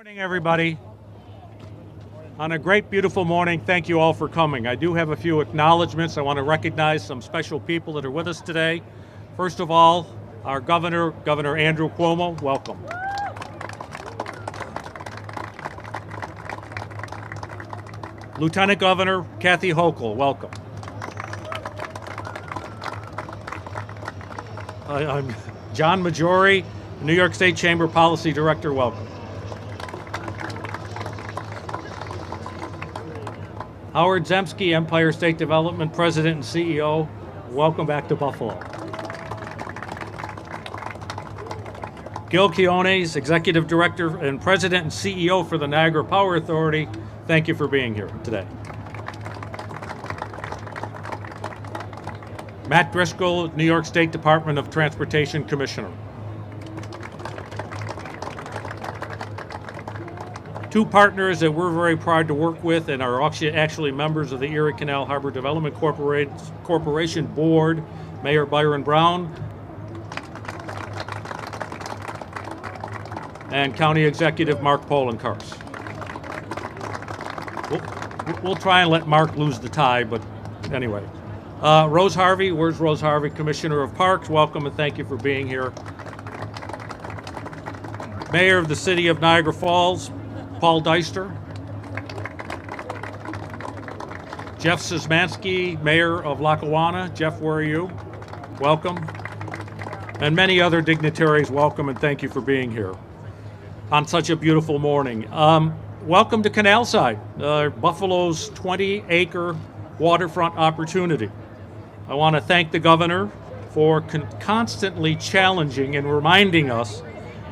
Morning, everybody. On a great, beautiful morning, thank you all for coming. I do have a few acknowledgments. I want to recognize some special people that are with us today. First of all, our governor, Governor Andrew Cuomo, welcome. Lieutenant Governor Kathy Hochul, welcome. I'm John Majori, New York State Chamber Policy Director, welcome. Howard Zemsky, Empire State Development President and CEO, welcome back to Buffalo. Gil Quiones, Executive Director and President and CEO for the Niagara Power Authority, thank you for being here today. Matt Driscoll, New York State Department of Transportation Commissioner. Two partners that we're very proud to work with and are actually members of the Erie Canal Harbor Development Corporation Board, Mayor Byron Brown and County Executive Mark Polenkars. We'll try and let Mark lose the tie, but anyway. Rose Harvey, where's Rose Harvey, Commissioner of Parks? Welcome and thank you for being here. Mayor of the City of Niagara Falls, Paul Deister. Jeff Szymanski, Mayor of Lackawanna. Jeff, where are you? Welcome. And many other dignitaries, welcome and thank you for being here on such a beautiful morning. Welcome to Canalside, Buffalo's 20-acre waterfront opportunity. I want to thank the governor for constantly challenging and reminding us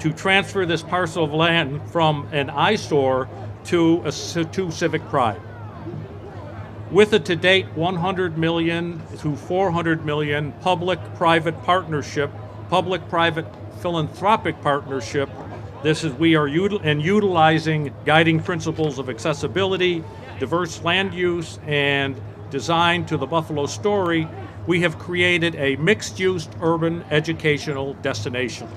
to transfer this parcel of land from an eyesore to civic pride. With a to date 100 million to 400 million public-private partnership, public-private philanthropic partnership, we are utilizing guiding principles of accessibility, diverse land use, and design to the Buffalo story. We have created a mixed-use urban educational destination.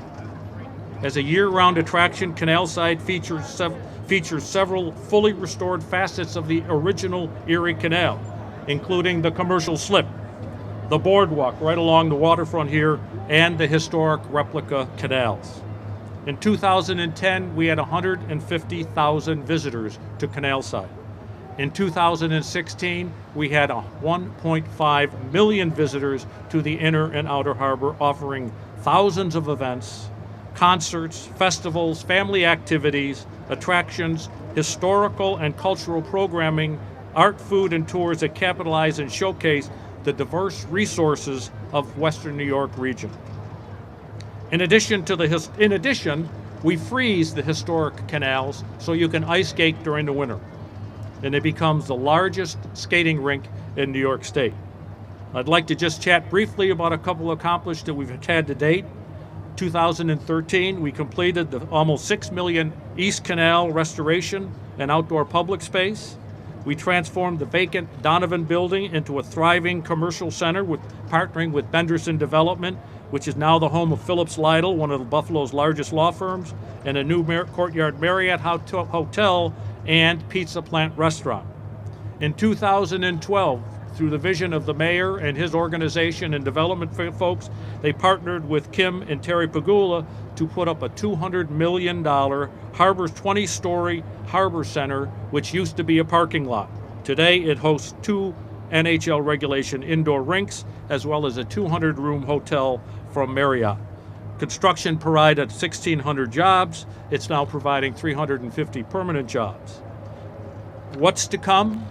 As a year-round attraction, Canalside features several fully restored facets of the original Erie Canal, including the commercial slip, the boardwalk right along the waterfront here, and the historic replica canals. In 2010, we had 150,000 visitors to Canalside. In 2016, we had 1.5 million visitors to the inner and outer harbor, offering thousands of events, concerts, festivals, family activities, attractions, historical and cultural programming, art, food, and tours that capitalize and showcase the diverse resources of Western New York region. In addition, we freeze the historic canals so you can ice skate during the winter, and it becomes the largest skating rink in New York State. I'd like to just chat briefly about a couple of accomplishments that we've had to date. 2013, we completed the almost $6 million East Canal restoration and outdoor public space. We transformed the vacant Donovan building into a thriving commercial center partnering with Benderson Development, which is now the home of Phillips Lytle, one of Buffalo's largest law firms, and a new Courtyard Marriott Hotel and Pizza Plant restaurant. In 2012, through the vision of the mayor and his organization and development folks, they partnered with Kim and Terry Pagula to put up a $200 million Harbor's 20-story Harbor Center, which used to be a parking lot. Today, it hosts 2 NHL regulation indoor rinks, as well as a 200-room hotel from Marriott. Construction provided 1,600 jobs. It's now providing 350 permanent jobs. What's to come?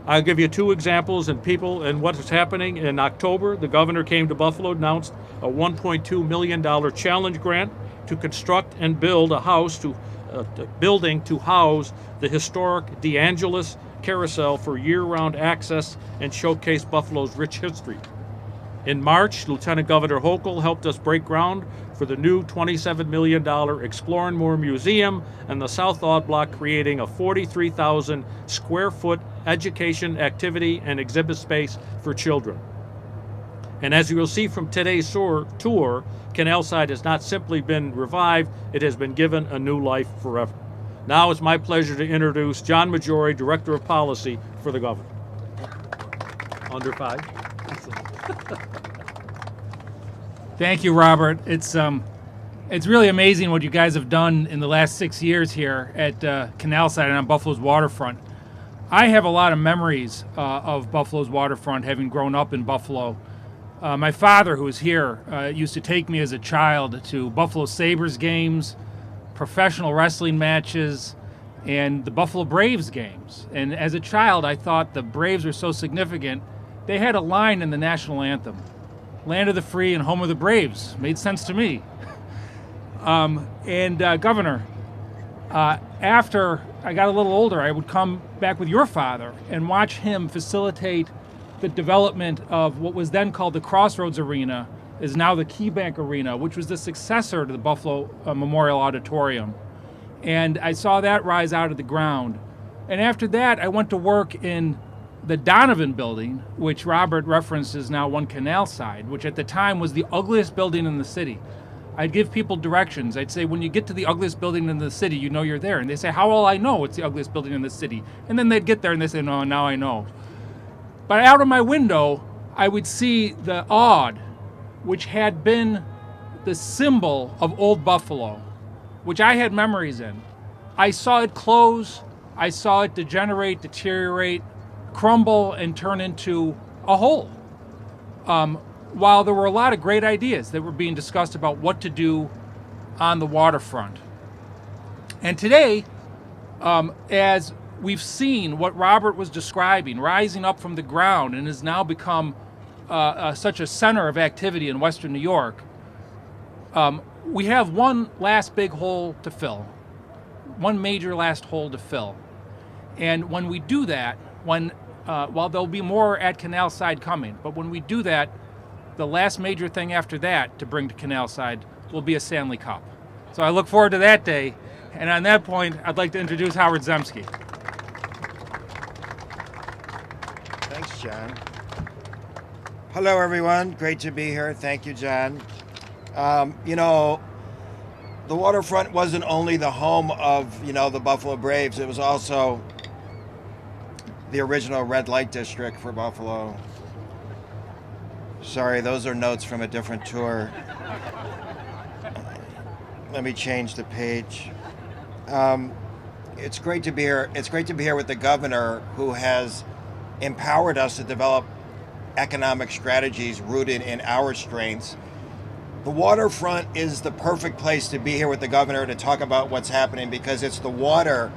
I'll give you 2 examples and what is happening. In October, the governor came to Buffalo, announced a $1.2 million challenge grant to construct and build a building to house the historic DeAngelis Carousel for year-round access and showcase Buffalo's rich history. In March, Lieutenant Governor Hochul helped us break ground for the new $27 million Explore and More Museum and the South Odd Block, creating a 43,000 square foot education, activity, and exhibit space for children. And as you will see from today's tour, Canalside has not simply been revived, it has been given a new life forever. Now it's my pleasure to introduce John Maggiore, Director of Policy for the Governor. Under 5. Thank you, Robert. It's really amazing what you guys have done in the last 6 years here at Canalside and on Buffalo's waterfront. I have a lot of memories of Buffalo's waterfront, having grown up in Buffalo. My father, who was here, used to take me as a child to Buffalo Sabres games, professional wrestling matches, and the Buffalo Braves games. And as a child, I thought the Braves were so significant. They had a line in the national anthem, "Land of the free and home of the Braves." Made sense to me. Governor, after I got a little older, I would come back with your father and watch him facilitate the development of what was then called the Crossroads Arena, is now the KeyBank Arena, which was the successor to the Buffalo Memorial Auditorium. And I saw that rise out of the ground. And after that, I went to work in the Donovan building, which Robert referenced is now One Canalside, which at the time was the ugliest building in the city. I'd give people directions. I'd say, when you get to the ugliest building in the city, you know you're there. And they say, how will I know it's the ugliest building in the city? And then they'd get there and they say, no, now I know. But out of my window, I would see the Aud, which had been the symbol of old Buffalo, which I had memories in. I saw it close. I saw it degenerate, deteriorate, crumble, and turn into a hole. While there were a lot of great ideas that were being discussed about what to do on the waterfront. And today, as we've seen what Robert was describing, rising up from the ground and has now become such a center of activity in Western New York, we have one last big hole to fill, one major last hole to fill. And when we do that, while there'll be more at Canalside coming, but when we do that, the last major thing after that to bring to Canalside will be a Stanley Cup. So I look forward to that day. And on that point, I'd like to introduce Howard Zemsky. Thanks, John. Hello, everyone. Great to be here. Thank you, John. The waterfront wasn't only the home of, the Buffalo Braves. It was also the original red light district for Buffalo. Sorry, those are notes from a different tour. Let me change the page. It's great to be here. It's great to be here with the governor, who has empowered us to develop economic strategies rooted in our strengths. The waterfront is the perfect place to be here with the governor to talk about what's happening, because it's the water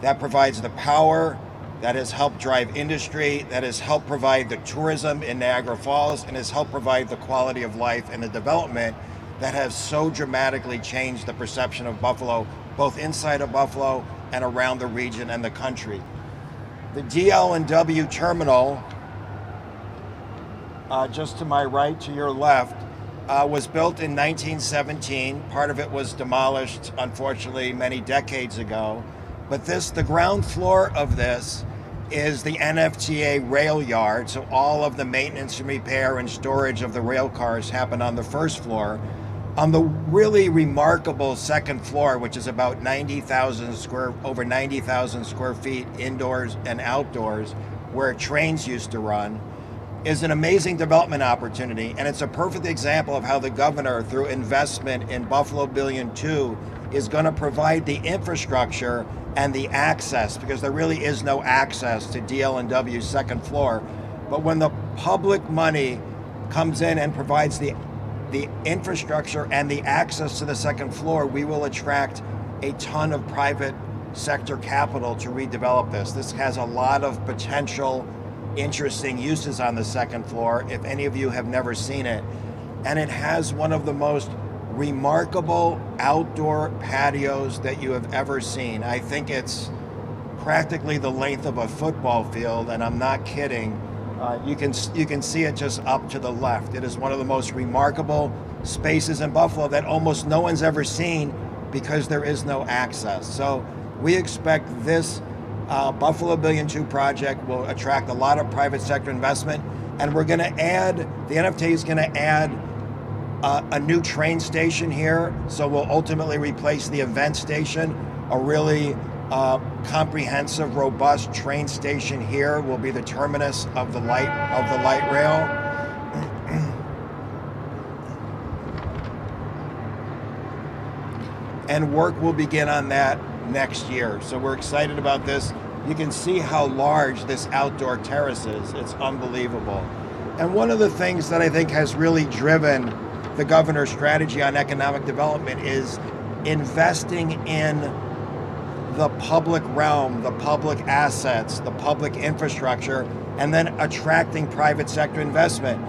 that provides the power, that has helped drive industry, that has helped provide the tourism in Niagara Falls, and has helped provide the quality of life and the development that has so dramatically changed the perception of Buffalo, both inside of Buffalo and around the region and the country. The DL&W terminal, just to my right, to your left, was built in 1917. Part of it was demolished, unfortunately, many decades ago. But the ground floor of this is the NFTA rail yard. So all of the maintenance and repair and storage of the rail cars happen on the first floor. On the really remarkable second floor, which is about over 90,000 square feet indoors and outdoors, where trains used to run, is an amazing development opportunity. And it's a perfect example of how the governor, through investment in Buffalo Billion 2, is going to provide the infrastructure and the access, because there really is no access to DL&W's second floor. But when the public money comes in and provides the infrastructure and the access to the second floor, we will attract a ton of private sector capital to redevelop this. This has a lot of potential interesting uses on the second floor, if any of you have never seen it. And it has one of the most remarkable outdoor patios that you have ever seen. I think it's practically the length of a football field, and I'm not kidding. You can see it just up to the left. It is one of the most remarkable spaces in Buffalo that almost no one's ever seen, because there is no access. So we expect this Buffalo Billion 2 project will attract a lot of private sector investment, and we're going to add, the NFT is going to add a new train station here, so we'll ultimately replace the event station. a really comprehensive, robust train station here will be the terminus of the light rail. And work will begin on that next year. So we're excited about this. You can see how large this outdoor terrace is. It's unbelievable. And one of the things that I think has really driven the governor's strategy on economic development is investing in the public realm, the public assets, the public infrastructure, and then attracting private sector investment.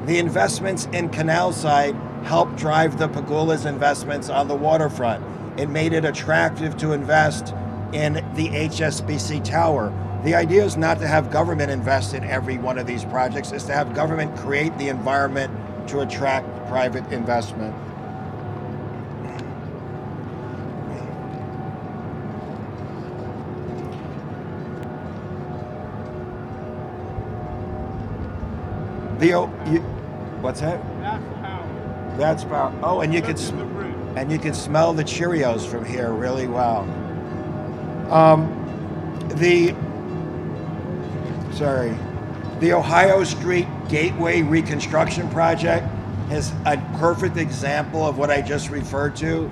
The investments in Canalside helped drive the Pagula's investments on the waterfront. It made it attractive to invest in the HSBC Tower. The idea is not to have government invest in every one of these projects, it's to have government create the environment to attract private investment. What's that? That's power. That's power. Oh, and you could smell the Cheerios from here really well. The Ohio Street Gateway Reconstruction Project is a perfect example of what I just referred to.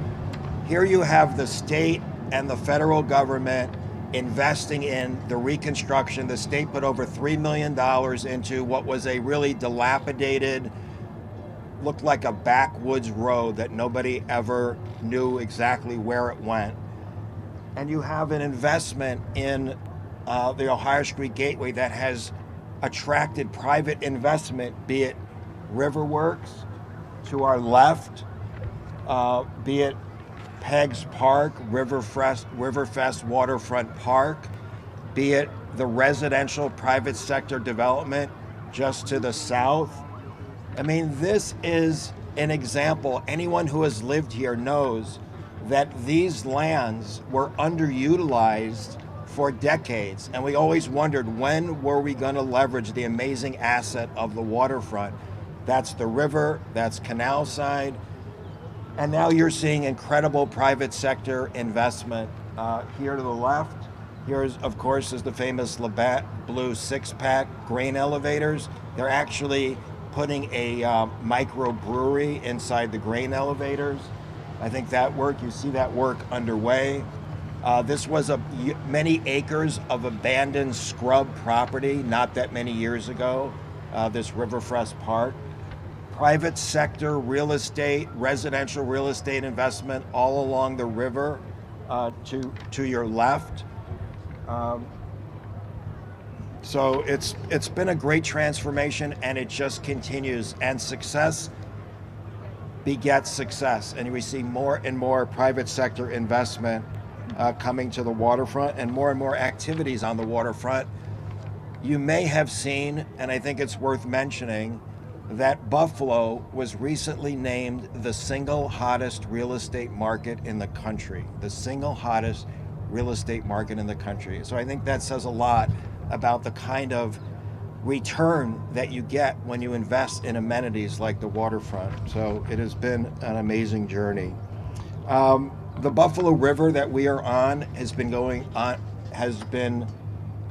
Here you have the state and the federal government investing in the reconstruction. The state put over $3 million into what was a really dilapidated, looked like a backwoods road that nobody ever knew exactly where it went. And you have an investment in the Ohio Street Gateway that has attracted private investment, be it Riverworks to our left, be it Peggs Park, Riverfest Waterfront Park, be it the residential private sector development just to the south. I mean, this is an example. Anyone who has lived here knows that these lands were underutilized for decades, and we always wondered, when were we going to leverage the amazing asset of the waterfront? That's the river, that's Canalside, and now you're seeing incredible private sector investment. Here to the left, here's, of course, is the famous Labatt Blue six-pack grain elevators. They're actually putting a microbrewery inside the grain elevators. I think that work, you see that work underway. This was many acres of abandoned scrub property not that many years ago, this Riverfest Park. Private sector real estate, residential real estate investment all along the river to your left. So it's been a great transformation, and it just continues. And success begets success, and we see more and more private sector investment coming to the waterfront, and more activities on the waterfront. You may have seen, and I think it's worth mentioning, that Buffalo was recently named the single hottest real estate market in the country. The single hottest real estate market in the country. So I think that says a lot about the kind of return that you get when you invest in amenities like the waterfront. So it has been an amazing journey. The Buffalo River that we are on has been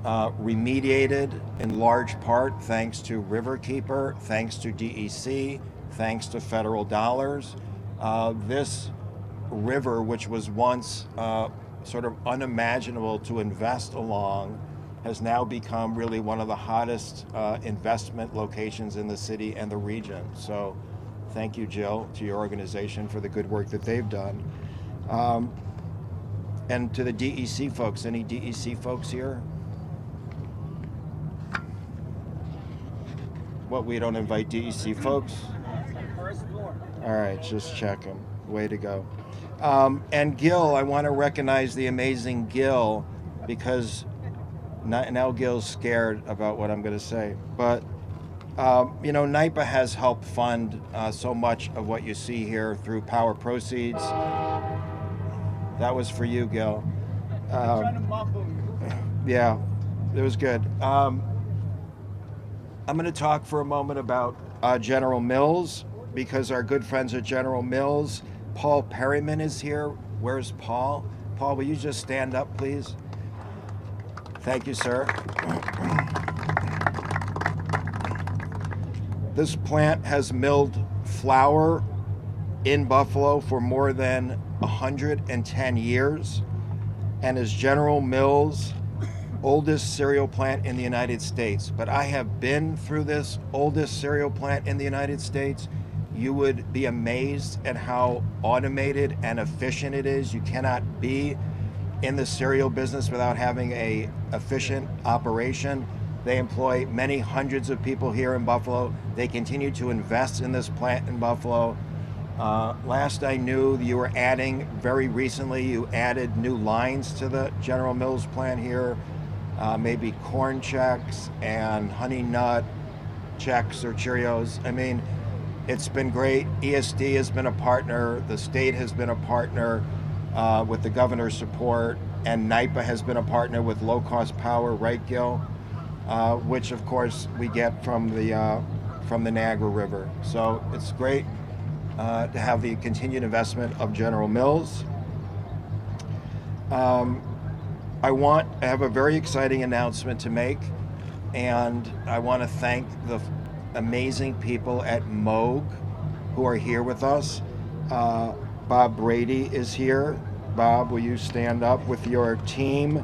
remediated in large part thanks to Riverkeeper, thanks to DEC, thanks to federal dollars. This river, which was once sort of unimaginable to invest along, has now become really one of the hottest investment locations in the city and the region. So thank you, Jill, to your organization for the good work that they've done. And to the DEC folks, any DEC folks here? What, we don't invite DEC folks? All right, just checking. Way to go. And Gil, I want to recognize the amazing Gil, because now Gil's scared about what I'm going to say. But, NYPA has helped fund so much of what you see here through power proceeds. That was for you, Gil. Yeah, it was good. I'm going to talk for a moment about General Mills, because our good friends at General Mills, Paul Perryman is here. Where's Paul? Paul, will you just stand up, please? Thank you, sir. This plant has milled flour in Buffalo for more than 110 years and is General Mills' oldest cereal plant in the United States. But I have been through this oldest cereal plant in the United States. You would be amazed at how automated and efficient it is. You cannot be in the cereal business without having a efficient operation. They employ many hundreds of people here in Buffalo. They continue to invest in this plant in Buffalo. Last I knew, you were adding, very recently, you added new lines to the General Mills plant here, maybe corn checks and honey nut checks or Cheerios. I mean, it's been great. ESD has been a partner, the state has been a partner with the governor's support, and NYPA has been a partner with Low Cost Power, right, Gil? Which of course we get from the Niagara River. So it's great to have the continued investment of General Mills. I have a very exciting announcement to make, and I want to thank the amazing people at Moog who are here with us. Bob Brady is here. Bob, will you stand up with your team?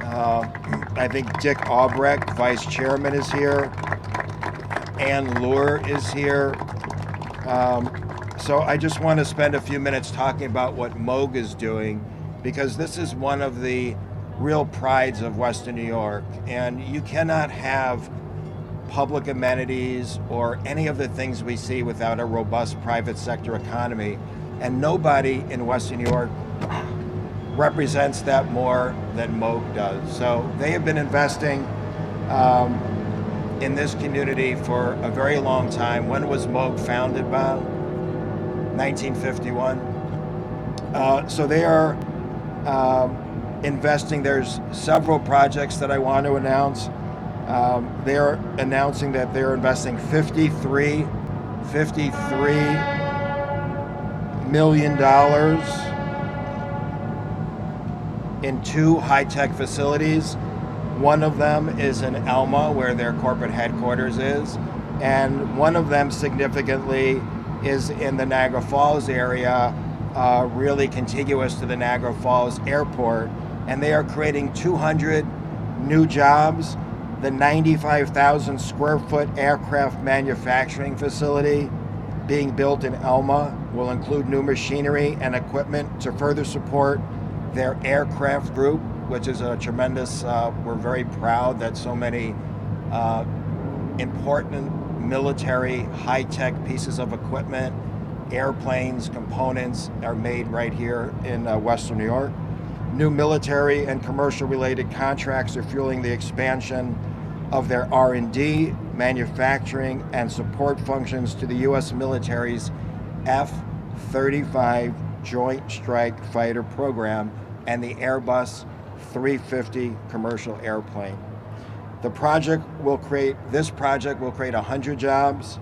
I think Dick Albrecht, Vice Chairman, is here. Ann Luer is here. So I just want to spend a few minutes talking about what Moog is doing, because this is one of the real prides of Western New York. And you cannot have public amenities or any of the things we see without a robust private sector economy. And nobody in Western New York represents that more than Moog does. So they have been investing in this community for a very long time. When was Moog founded, Bob? 1951. So they are investing. There's several projects that I want to announce. They are announcing that they're investing $53 million in 2 high-tech facilities. One of them is in Elma, where their corporate headquarters is, and one of them significantly is in the Niagara Falls area, really contiguous to the Niagara Falls Airport, and they are creating 200 new jobs. The 95,000 square foot aircraft manufacturing facility being built in Elma will include new machinery and equipment to further support their aircraft group, which is a tremendous, we're very proud that so many important military high-tech pieces of equipment, airplanes, components are made right here in Western New York. New military and commercial related contracts are fueling the expansion of their R&D, manufacturing, and support functions to the U.S. military's F-35 Joint Strike Fighter program and the Airbus 350 commercial airplane. This project will create 100 jobs.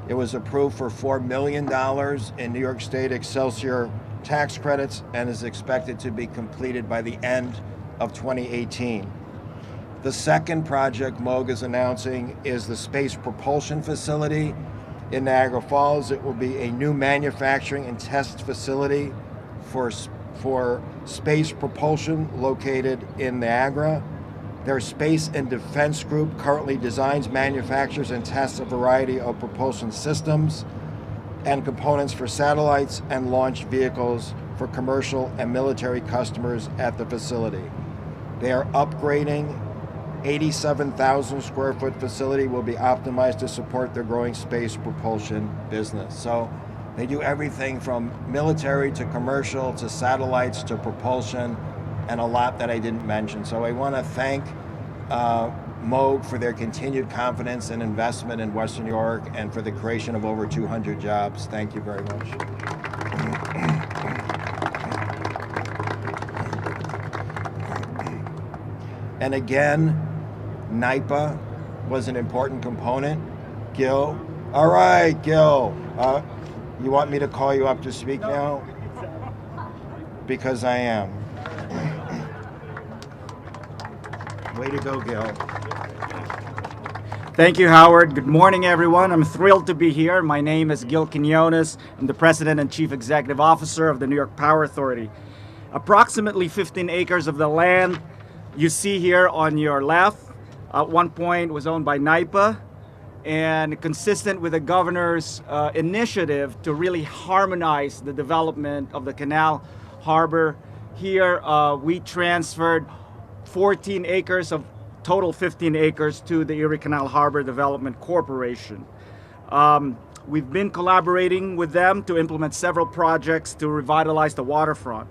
It was approved for $4 million in New York State Excelsior tax credits and is expected to be completed by the end of 2018. The second project Moog is announcing is the Space Propulsion Facility in Niagara Falls. It will be a new manufacturing and test facility for space propulsion located in Niagara. Their Space and Defense Group currently designs, manufactures, and tests a variety of propulsion systems and components for satellites and launch vehicles for commercial and military customers at the facility. They are upgrading 87,000 square foot facility will be optimized to support their growing space propulsion business. So they do everything from military to commercial to satellites to propulsion, and a lot that I didn't mention. So I want to thank Moog for their continued confidence and investment in Western New York and for the creation of over 200 jobs. Thank you very much. And again, NYPA was an important component. Gil, all right, Gil, you want me to call you up to speak now? Because I am. Way to go, Gil. Thank you, Howard. Good morning, everyone. I'm thrilled to be here. My name is Gil Quinones. I'm the President and Chief Executive Officer of the New York Power Authority. Approximately 15 acres of the land you see here on your left at one point was owned by NYPA, and consistent with the governor's initiative to really harmonize the development of the Canal Harbor. Here we transferred 14 acres of total 15 acres to the Erie Canal Harbor Development Corporation. We've been collaborating with them to implement several projects to revitalize the waterfront.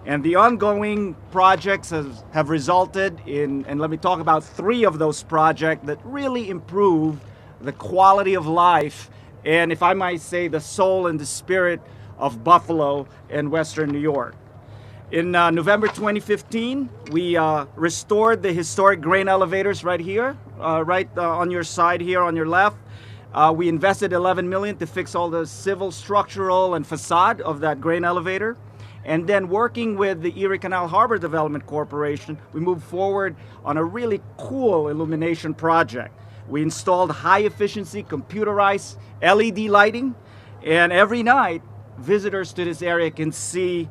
And the ongoing projects have resulted in, and let me talk about 3 of those projects that really improve the quality of life, and if I might say, the soul and the spirit of Buffalo and Western New York. In November 2015, we restored the historic grain elevators right here, on your side here on your left. We invested $11 million to fix all the civil, structural, and facade of that grain elevator. And then working with the Erie Canal Harbor Development Corporation, we moved forward on a really cool illumination project. We installed high-efficiency computerized LED lighting, and every night, visitors to this area can see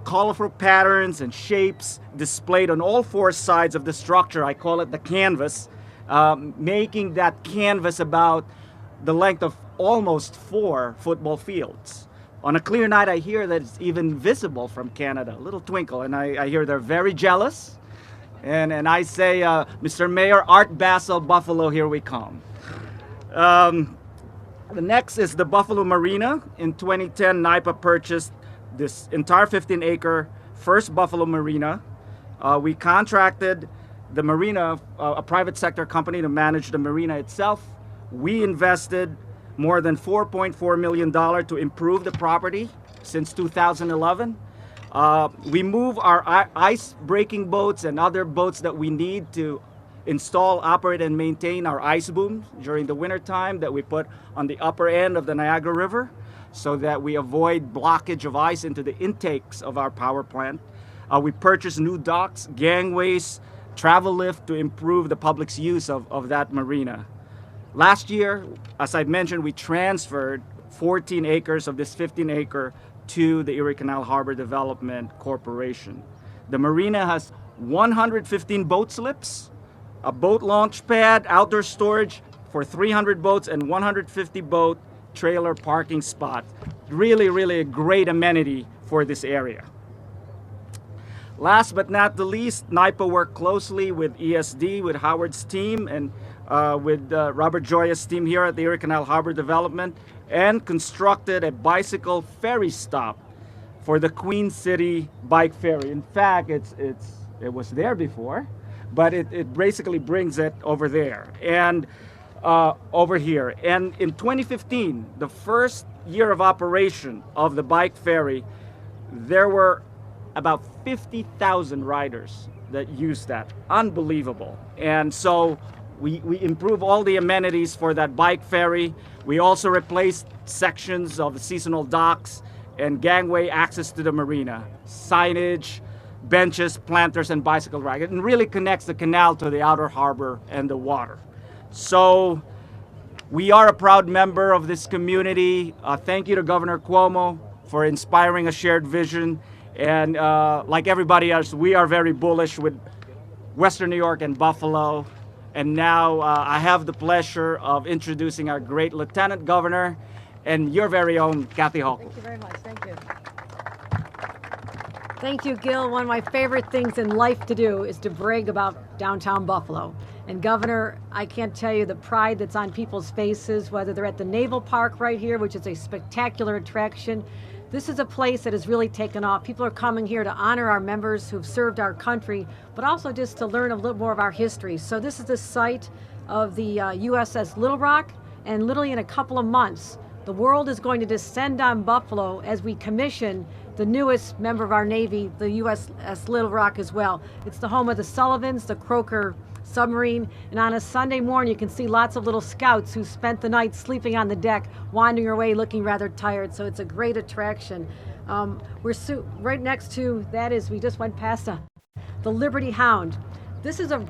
colorful patterns and shapes displayed on all 4 sides of the structure. I call it the canvas, making that canvas about the length of almost 4 football fields. On a clear night, I hear that it's even visible from Canada, a little twinkle, and I hear they're very jealous. And I say, Mr. Mayor, Art Basel, Buffalo, here we come. The next is the Buffalo Marina. In 2010, NYPA purchased this entire 15-acre first Buffalo Marina. We contracted the marina, a private sector company, to manage the marina itself. We invested more than $4.4 million to improve the property since 2011. We move our ice-breaking boats and other boats that we need to install, operate, and maintain our ice booms during the wintertime that we put on the upper end of the Niagara River so that we avoid blockage of ice into the intakes of our power plant. We purchased new docks, gangways, travel lift to improve the public's use of that marina. Last year, as I mentioned, we transferred 14 acres of this 15-acre to the Erie Canal Harbor Development Corporation. The marina has 115 boat slips, a boat launch pad, outdoor storage for 300 boats, and 150 boat trailer parking spots. Really, really a great amenity for this area. Last but not the least, NYPA worked closely with ESD, with Howard's team, and with Robert Joya's team here at the Erie Canal Harbor Development, and constructed a bicycle ferry stop for the Queen City Bike Ferry. In fact, it was there before, but it basically brings it over there and over here. And in 2015, the first year of operation of the bike ferry, there were about 50,000 riders that used that. Unbelievable. And so we improve all the amenities for that bike ferry. We also replaced sections of the seasonal docks and gangway access to the marina, signage, benches, planters, and bicycle rack. It really connects the canal to the outer harbor and the water. So we are a proud member of this community. Thank you to Governor Cuomo for inspiring a shared vision. And like everybody else, we are very bullish with Western New York and Buffalo. And now I have the pleasure of introducing our great Lieutenant Governor and your very own Kathy Hochul. Thank you very much. Thank you. Thank you, Gil. One of my favorite things in life to do is to brag about downtown Buffalo. And Governor, I can't tell you the pride that's on people's faces, whether they're at the Naval Park right here, which is a spectacular attraction. This is a place that has really taken off. People are coming here to honor our members who've served our country, but also just to learn a little more of our history. So this is the site of the USS Little Rock, and literally in a couple of months, the world is going to descend on Buffalo as we commission the newest member of our Navy, the USS Little Rock as well. It's the home of the Sullivans, the Croker submarine, and on a Sunday morning you can see lots of little scouts who spent the night sleeping on the deck, wandering away looking rather tired, so it's a great attraction. We're right next to that is, we just went past the Liberty Hound. This is a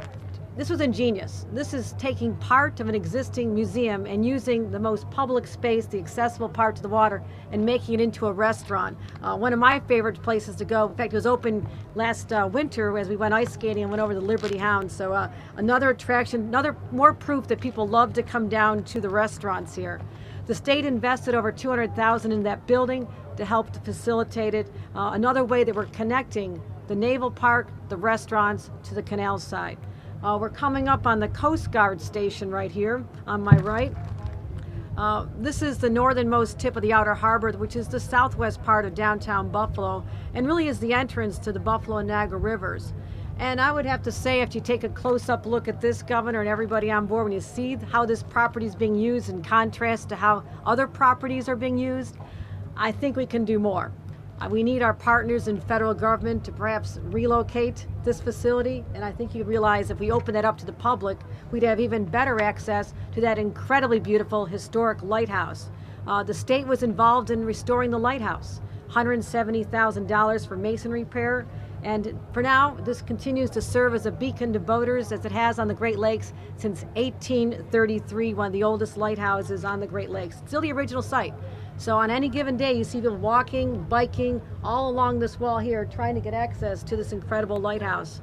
This was ingenious. This is taking part of an existing museum and using the most public space, the accessible part to the water, and making it into a restaurant. One of my favorite places to go. In fact, it was open last winter as we went ice skating and went over the Liberty Hound. So another attraction, more proof that people love to come down to the restaurants here. The state invested over $200,000 in that building to help to facilitate it. Another way that we're connecting the Naval Park, the restaurants, to the Canalside. We're coming up on the Coast Guard station right here on my right. This is the northernmost tip of the Outer Harbor, which is the southwest part of downtown Buffalo, and really is the entrance to the Buffalo and Niagara Rivers. And I would have to say, if you take a close-up look at this, Governor, and everybody on board, when you see how this property is being used in contrast to how other properties are being used, I think we can do more. We need our partners in federal government to perhaps relocate this facility, and I think you realize if we open that up to the public, we'd have even better access to that incredibly beautiful historic lighthouse. The state was involved in restoring the lighthouse, $170,000 for masonry repair, and for now, this continues to serve as a beacon to boaters as it has on the Great Lakes since 1833, one of the oldest lighthouses on the Great Lakes. Still the original site. So on any given day, you see people walking, biking, all along this wall here, trying to get access to this incredible lighthouse.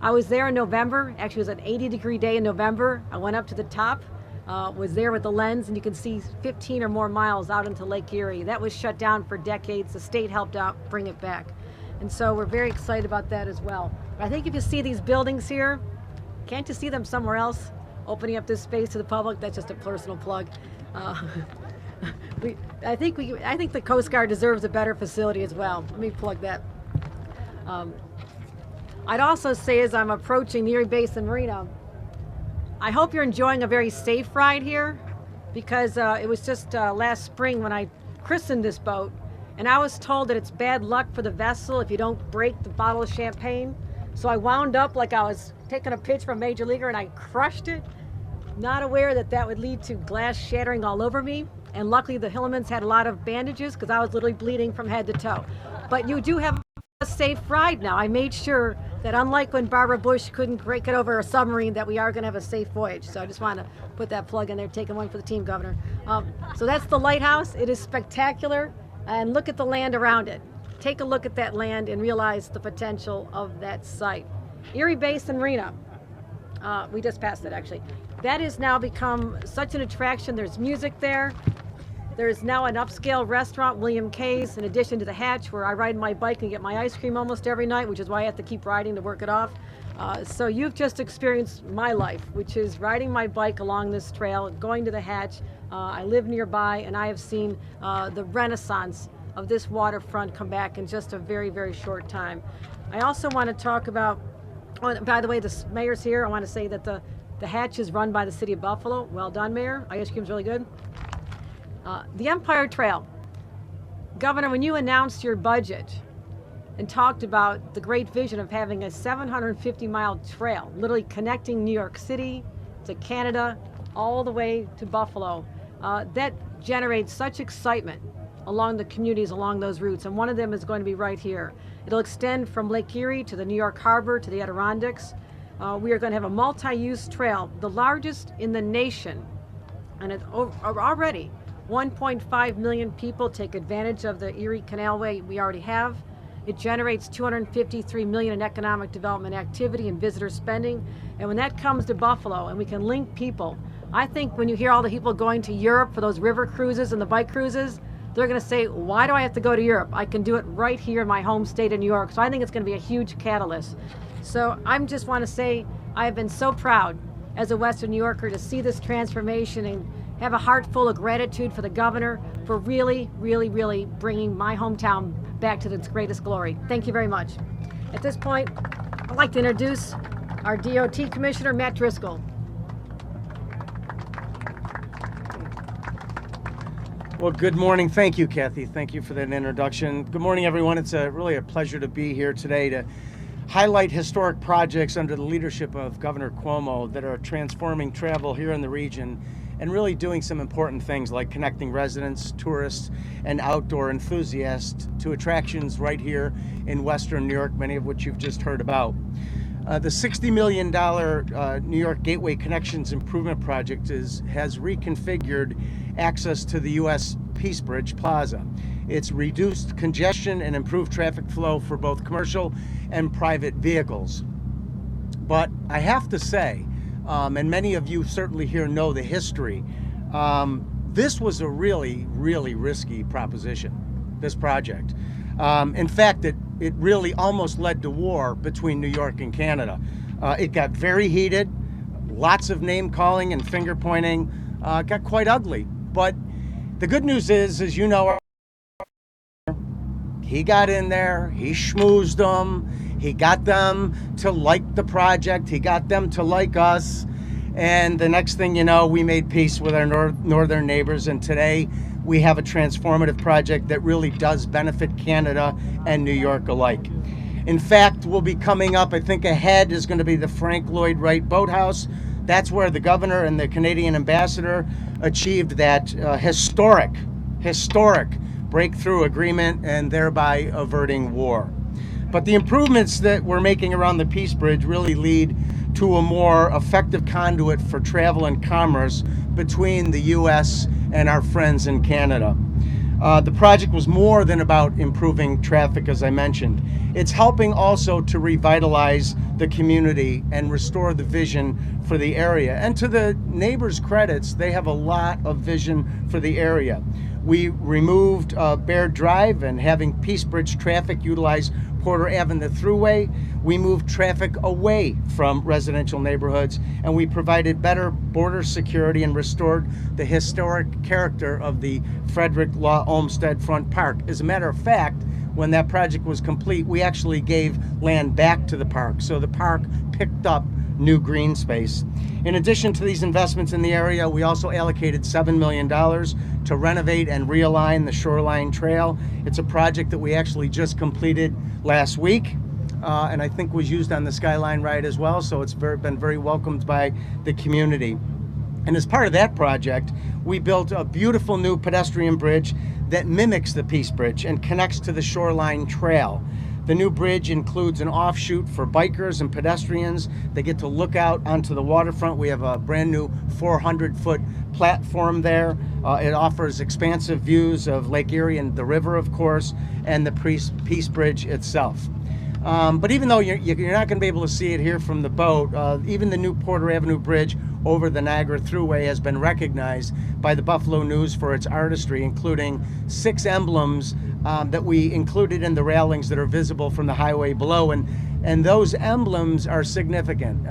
I was there in November. Actually, it was an 80-degree day in November. I went up to the top, was there with the lens, and you can see 15 or more miles out into Lake Erie. That was shut down for decades. The state helped out bring it back. And so we're very excited about that as well. But I think if you see these buildings here, can't you see them somewhere else? Opening up this space to the public, that's just a personal plug. I think the Coast Guard deserves a better facility as well. Let me plug that. I'd also say, as I'm approaching the Erie Basin Marina, I hope you're enjoying a very safe ride here, because it was just last spring when I christened this boat, and I was told that it's bad luck for the vessel if you don't break the bottle of champagne. So I wound up like I was taking a pitch from a major leaguer, and I crushed it, not aware that that would lead to glass shattering all over me. And luckily the Hillemans had a lot of bandages, because I was literally bleeding from head to toe. But you do have a safe ride now. I made sure that, unlike when Barbara Bush couldn't break it over a submarine, that we are going to have a safe voyage. So I just want to put that plug in there, taking one for the team, Governor. So that's the lighthouse. It is spectacular, and look at the land around it. Take a look at that land and realize the potential of that site. Erie Basin Marina. We just passed it, actually. That has now become such an attraction. There's music there. There's now an upscale restaurant, William K's, in addition to the Hatch, where I ride my bike and get my ice cream almost every night, which is why I have to keep riding to work it off. So you've just experienced my life, which is riding my bike along this trail, going to the Hatch. I live nearby, and I have seen the renaissance of this waterfront come back in just a very, very short time. I also want to talk about, oh, by the way, the mayor's here. I want to say that the Hatch is run by the city of Buffalo. Well done, Mayor. Ice cream's really good. The Empire Trail. Governor, when you announced your budget and talked about the great vision of having a 750-mile trail, literally connecting New York City to Canada, all the way to Buffalo, that generates such excitement along the communities along those routes, and one of them is going to be right here. It'll extend from Lake Erie to the New York Harbor to the Adirondacks. We are going to have a multi-use trail, the largest in the nation, and it's already 1.5 million people take advantage of the Erie Canalway we already have. It generates $253 million in economic development activity and visitor spending. And when that comes to Buffalo and we can link people, I think when you hear all the people going to Europe for those river cruises and the bike cruises, they're going to say, why do I have to go to Europe? I can do it right here in my home state of New York. So I think it's going to be a huge catalyst. So I just want to say I have been so proud as a Western New Yorker to see this transformation and have a heart full of gratitude for the governor for really, really, really bringing my hometown back to its greatest glory. Thank you very much. At this point, I'd like to introduce our DOT Commissioner, Matt Driscoll. Well, good morning. Thank you, Kathy. Thank you for that introduction. Good morning, everyone. It's really a pleasure to be here today to highlight historic projects under the leadership of Governor Cuomo that are transforming travel here in the region and really doing some important things like connecting residents, tourists, and outdoor enthusiasts to attractions right here in Western New York, many of which you've just heard about. The $60 million New York Gateway Connections Improvement Project has reconfigured access to the U.S. Peace Bridge Plaza. It's reduced congestion and improved traffic flow for both commercial and private vehicles. But I have to say, and many of you certainly here know the history, this was a really, really risky proposition, this project. In fact, it really almost led to war between New York and Canada. It got very heated, lots of name calling and finger pointing, got quite ugly. But the good news is, as you know, he got in there, he schmoozed them, he got them to like the project, he got them to like us, and the next thing you know, we made peace with our northern neighbors, and today we have a transformative project that really does benefit Canada and New York alike. In fact, we'll be coming up, I think ahead is going to be the Frank Lloyd Wright Boathouse. That's where the governor and the Canadian ambassador achieved that historic breakthrough agreement and thereby averting war. But the improvements that we're making around the Peace Bridge really lead to a more effective conduit for travel and commerce between the U.S. and our friends in Canada. The project was more than about improving traffic, as I mentioned. It's helping also to revitalize the community and restore the vision for the area. And to the neighbors' credits, they have a lot of vision for the area. We removed Baird Drive and having Peace Bridge traffic utilize Porter Avenue Thruway. We moved traffic away from residential neighborhoods, and we provided better border security and restored the historic character of the Frederick Law Olmsted Front Park. As a matter of fact, when that project was complete, we actually gave land back to the park, so the park picked up new green space. In addition to these investments in the area, we also allocated $7 million to renovate and realign the Shoreline Trail. It's a project that we actually just completed last week, and I think was used on the Skyline ride as well, so it's been very welcomed by the community. And as part of that project, we built a beautiful new pedestrian bridge that mimics the Peace Bridge and connects to the Shoreline Trail. The new bridge includes an offshoot for bikers and pedestrians. They get to look out onto the waterfront. We have a brand new 400-foot platform there. It offers expansive views of Lake Erie and the river, of course, and the Peace Bridge itself. But even though you're not going to be able to see it here from the boat, even the new Porter Avenue Bridge over the Niagara Thruway has been recognized by the Buffalo News for its artistry, including 6 emblems that we included in the railings that are visible from the highway below. And those emblems are significant.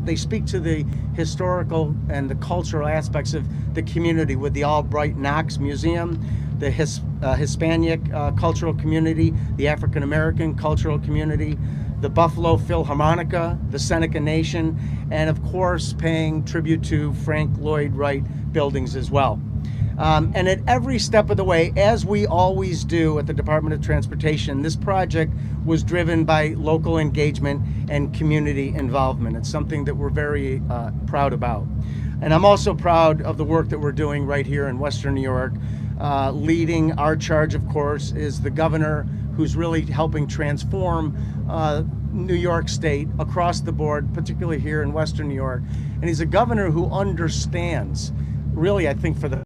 They speak to the historical and the cultural aspects of the community, with the Albright Knox Museum, the Hispanic cultural community, the African American cultural community, the Buffalo Philharmonica, the Seneca Nation, and of course paying tribute to Frank Lloyd Wright buildings as well. And at every step of the way, as we always do at the Department of Transportation, this project was driven by local engagement and community involvement. It's something that we're very proud about. And I'm also proud of the work that we're doing right here in Western New York. Leading our charge, of course, is the governor, who's really helping transform New York State across the board, particularly here in Western New York. And he's a governor who understands, really, I think for the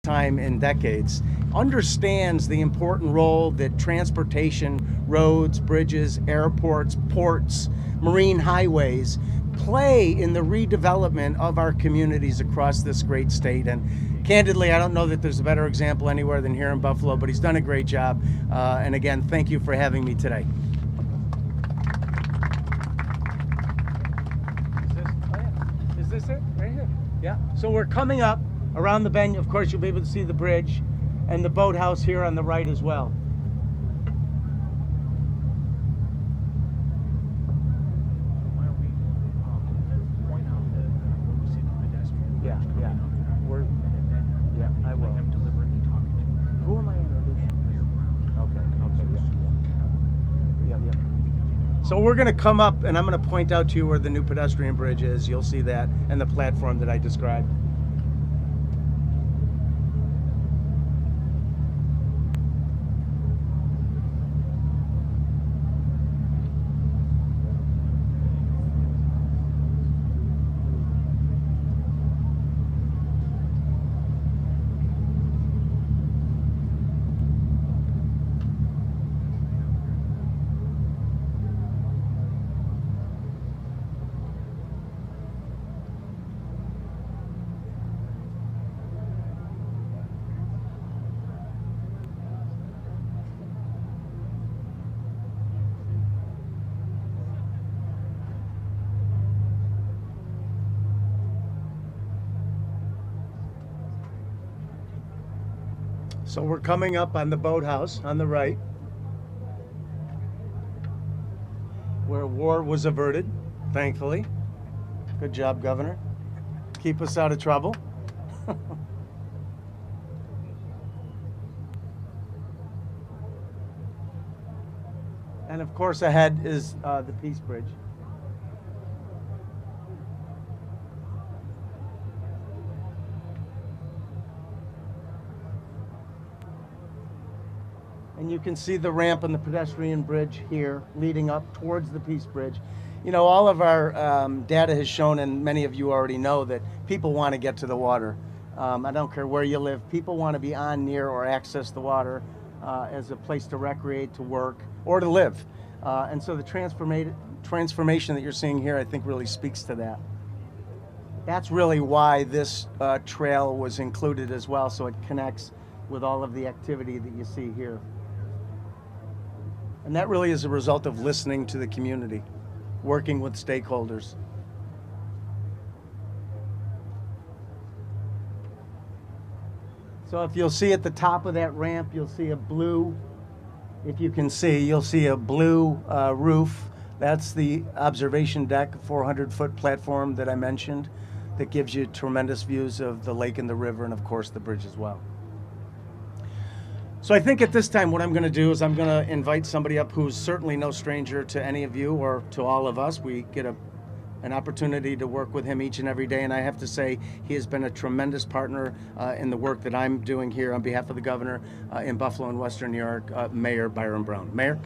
time in decades, understands the important role that transportation, roads, bridges, airports, ports, marine highways play in the redevelopment of our communities across this great state. And candidly, I don't know that there's a better example anywhere than here in Buffalo, but he's done a great job. And again, thank you for having me today. Is this it? Right here? Yeah. So we're coming up around the bend. Of course, you'll be able to see the bridge and the boathouse here on the right as well. Yeah, yeah. Yeah, I will. I'm deliberately talking to. Who am I introducing? Okay, yeah. So we're going to come up, and I'm going to point out to you where the new pedestrian bridge is. You'll see that, and the platform that I described. So we're coming up on the boathouse on the right, where war was averted, thankfully. Good job, Governor. Keep us out of trouble. And of course ahead is the Peace Bridge. And you can see the ramp and the pedestrian bridge here leading up towards the Peace Bridge. You know, all of our data has shown, and many of you already know, that people want to get to the water. I don't care where you live. People want to be on, near, or access the water as a place to recreate, to work, or to live. And so the transformation that you're seeing here, I think, really speaks to that. That's really why this trail was included as well, so it connects with all of the activity that you see here. And that really is a result of listening to the community, working with stakeholders. So if you'll see at the top of that ramp, you'll see a blue, if you can see, you'll see a blue roof. That's the observation deck, 400-foot platform that I mentioned, that gives you tremendous views of the lake and the river, and of course the bridge as well. So I think at this time what I'm going to do is I'm going to invite somebody up who's certainly no stranger to any of you or to all of us. We get an opportunity to work with him each and every day, and I have to say he has been a tremendous partner in the work that I'm doing here on behalf of the governor in Buffalo and Western New York, Mayor Byron Brown. Mayor?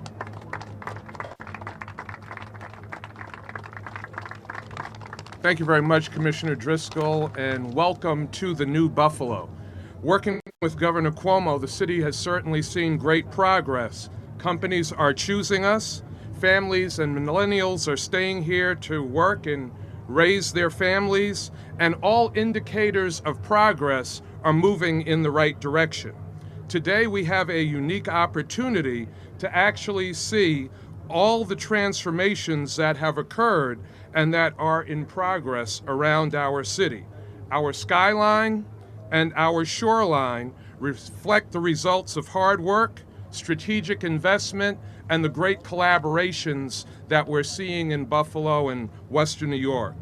Thank you very much, Commissioner Driscoll, and welcome to the new Buffalo. Working with Governor Cuomo, the city has certainly seen great progress. Companies are choosing us. Families and millennials are staying here to work and raise their families, and all indicators of progress are moving in the right direction. Today we have a unique opportunity to actually see all the transformations that have occurred and that are in progress around our city. Our skyline and our shoreline reflect the results of hard work, strategic investment, and the great collaborations that we're seeing in Buffalo and Western New York.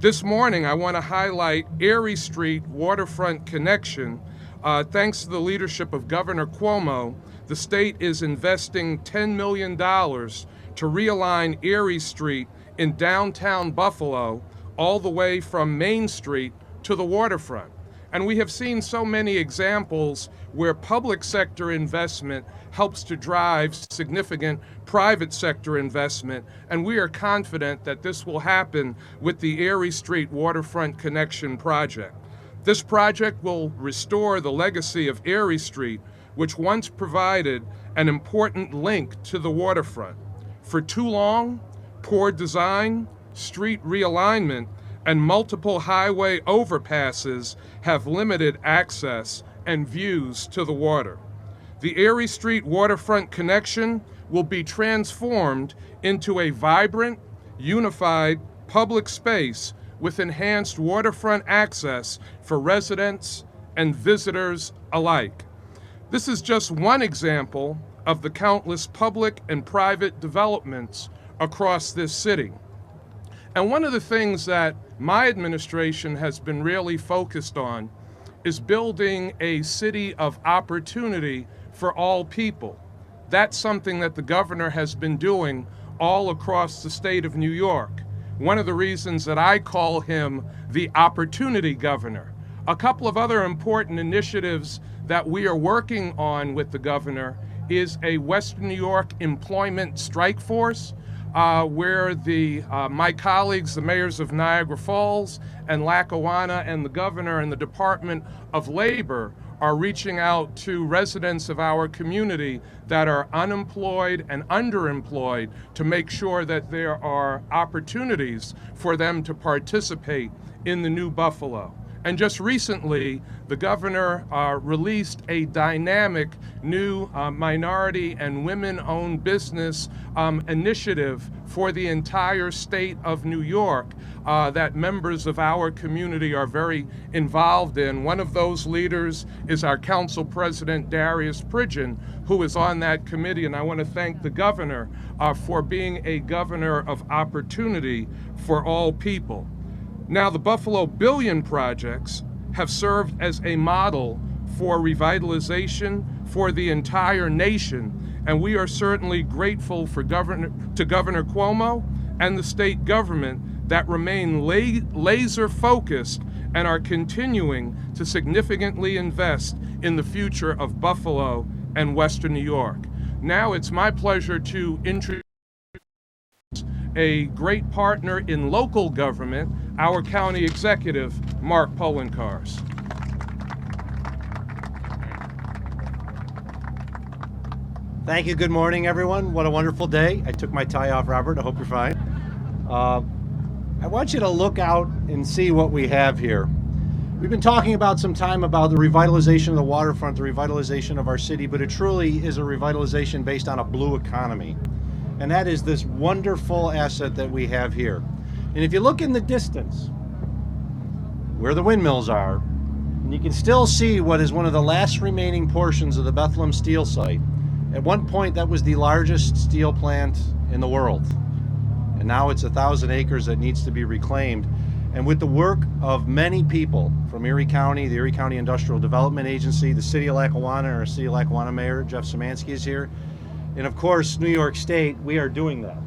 This morning, I want to highlight Erie Street Waterfront Connection. Thanks to the leadership of Governor Cuomo, the state is investing $10 million to realign Erie Street in downtown Buffalo all the way from Main Street to the waterfront. And we have seen so many examples where public sector investment helps to drive significant private sector investment, and we are confident that this will happen with the Erie Street Waterfront Connection project. This project will restore the legacy of Erie Street, which once provided an important link to the waterfront. For too long, poor design, street realignment, and multiple highway overpasses have limited access and views to the water. The Erie Street Waterfront Connection will be transformed into a vibrant, unified public space with enhanced waterfront access for residents and visitors alike. This is just one example of the countless public and private developments across this city. And one of the things that my administration has been really focused on is building a city of opportunity for all people. That's something that the governor has been doing all across the state of New York. One of the reasons that I call him the opportunity governor. A couple of other important initiatives that we are working on with the governor is a Western New York employment strike force, where my colleagues, the mayors of Niagara Falls and Lackawanna, and the governor and the Department of Labor are reaching out to residents of our community that are unemployed and underemployed to make sure that there are opportunities for them to participate in the new Buffalo. And just recently, the governor released a dynamic new minority and women-owned business initiative for the entire state of New York that members of our community are very involved in. One of those leaders is our council president, Darius Pridgeon, who is on that committee, and I want to thank the governor for being a governor of opportunity for all people. Now, the Buffalo Billion projects have served as a model for revitalization for the entire nation, and we are certainly grateful to Governor Cuomo and the state government that remain laser focused and are continuing to significantly invest in the future of Buffalo and Western New York. Now it's my pleasure to introduce a great partner in local government, our county executive, Mark Polenkars. Thank you. Good morning, everyone. What a wonderful day. I took my tie off, Robert. I hope you're fine. I want you to look out and see what we have here. We've been talking about some time about the revitalization of the waterfront, the revitalization of our city, but it truly is a revitalization based on a blue economy. And that is this wonderful asset that we have here. And if you look in the distance, where the windmills are, and you can still see what is one of the last remaining portions of the Bethlehem steel site. At one point, that was the largest steel plant in the world. And now it's 1,000 acres that needs to be reclaimed. And with the work of many people from Erie County, the Erie County Industrial Development Agency, the City of Lackawanna, our City of Lackawanna Mayor, Jeff Szymanski, is here. And of course, New York State, we are doing that.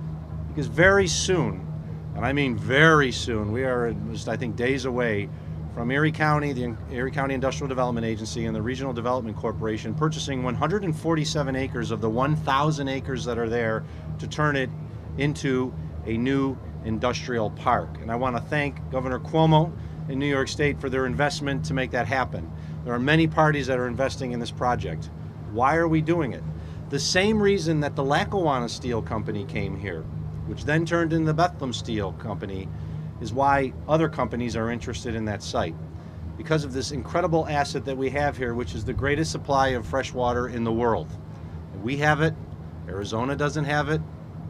Because very soon, and I mean very soon, we are just, I think, days away from Erie County, the Erie County Industrial Development Agency and the Regional Development Corporation purchasing 147 acres of the 1,000 acres that are there to turn it into a new industrial park. And I want to thank Governor Cuomo in New York State for their investment to make that happen. There are many parties that are investing in this project. Why are we doing it? The same reason that the Lackawanna Steel Company came here, which then turned into the Bethlehem Steel Company, is why other companies are interested in that site. Because of this incredible asset that we have here, which is the greatest supply of fresh water in the world. We have it, Arizona doesn't have it,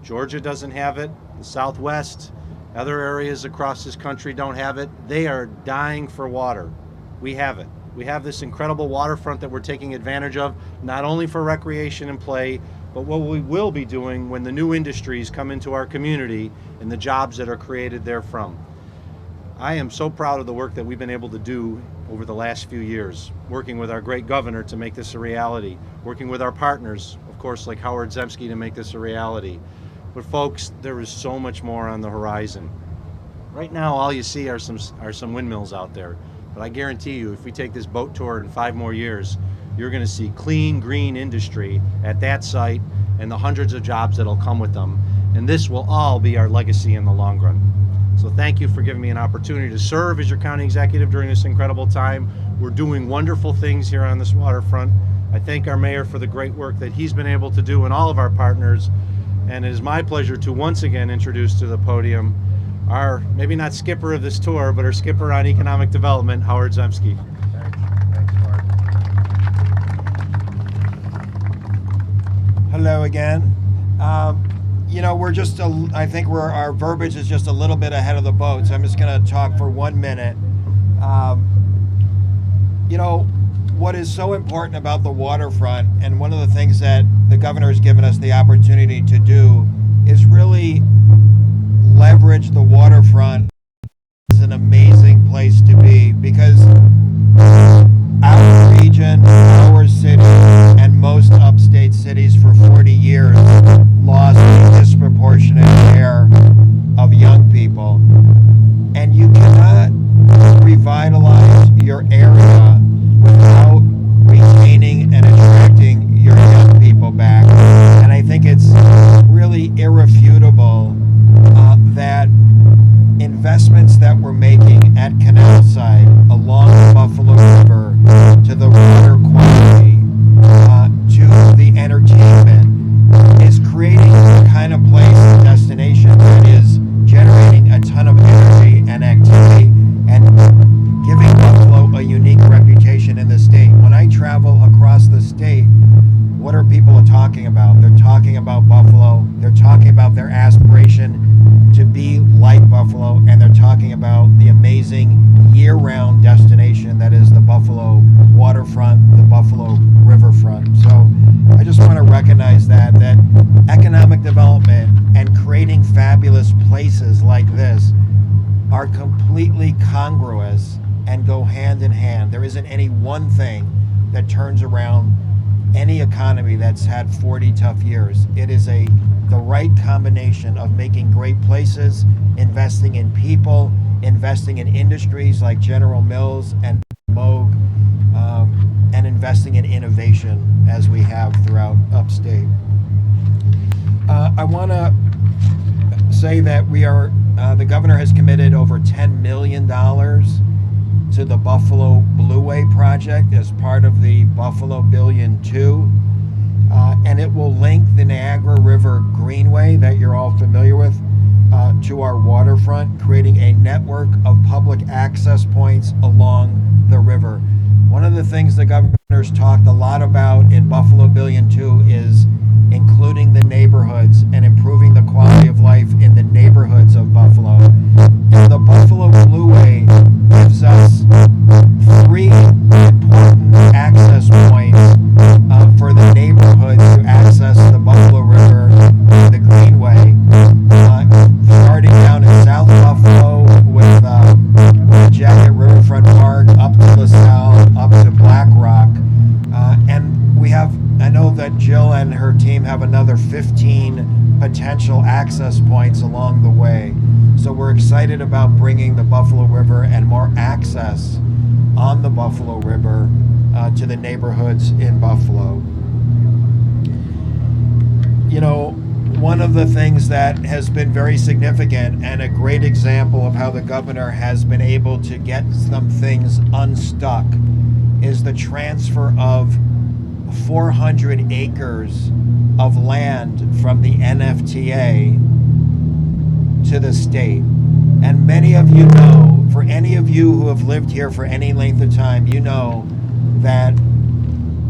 Georgia doesn't have it, the Southwest, other areas across this country don't have it. They are dying for water. We have it. We have this incredible waterfront that we're taking advantage of, not only for recreation and play, but what we will be doing when the new industries come into our community and the jobs that are created therefrom. I am so proud of the work that we've been able to do over the last few years, working with our great governor to make this a reality, working with our partners, of course, like Howard Zemsky, to make this a reality. But folks, there is so much more on the horizon. Right now, all you see are some windmills out there. But I guarantee you, if we take this boat tour in 5 more years, you're going to see clean, green industry at that site and the hundreds of jobs that'll come with them. And this will all be our legacy in the long run. So thank you for giving me an opportunity to serve as your county executive during this incredible time. We're doing wonderful things here on this waterfront. I thank our mayor for the great work that he's been able to do and all of our partners. And it is my pleasure to once again introduce to the podium our, maybe not skipper of this tour, but our skipper on economic development, Howard Zemsky. Thanks, Mark. Hello again. You know, we're just, I think our verbiage is just a little bit ahead of the boat, so I'm just going to talk for 1 minute. You know, what is so important about the waterfront, and one of the things that the governor has given us the opportunity to do, is really leverage the waterfront as an amazing place to be, because our region, our city, and most upstate cities for 40 years lost a disproportionate share of young people. And you cannot revitalize your area without retaining and attracting your young people back. And I think it's really irrefutable that investments that we're making at Canalside along the Buffalo River, to the water quality, to the entertainment, is creating the kind of place and destination that is generating a ton of energy and activity and giving amazing year-round destination that is the Buffalo Waterfront, the Buffalo Riverfront. So I just want to recognize that economic development and creating fabulous places like this are completely congruous and go hand in hand. There isn't any one thing that turns around any economy that's had 40 tough years. It is the right combination of making great places, investing in people, investing in industries like General Mills and Moog, and investing in innovation as we have throughout upstate. I want to say that the governor has committed over $10 million to the Buffalo Blueway project as part of the Buffalo Billion 2. And it will link the Niagara River Greenway that you're all familiar with to our waterfront, creating a network of public access points along the river. One of the things the governor's talked a lot about in Buffalo Billion 2 is including the neighborhoods and improving the quality of life in the neighborhoods of Buffalo. And the Buffalo Blueway gives us 3 important access points for the neighborhoods to access the Buffalo River and the Greenway, starting down in South Buffalo with Jacket Riverfront Park, up to LaSalle, up to Black Rock. And I know that Jill and her team have another 15 potential access points along the way. So we're excited about bringing the Buffalo River and more access on the Buffalo River to the neighborhoods in Buffalo. You know, one of the things that has been very significant and a great example of how the governor has been able to get some things unstuck is the transfer of 400 acres of land from the NFTA to the state. And many of you know, for any of you who have lived here for any length of time, you know that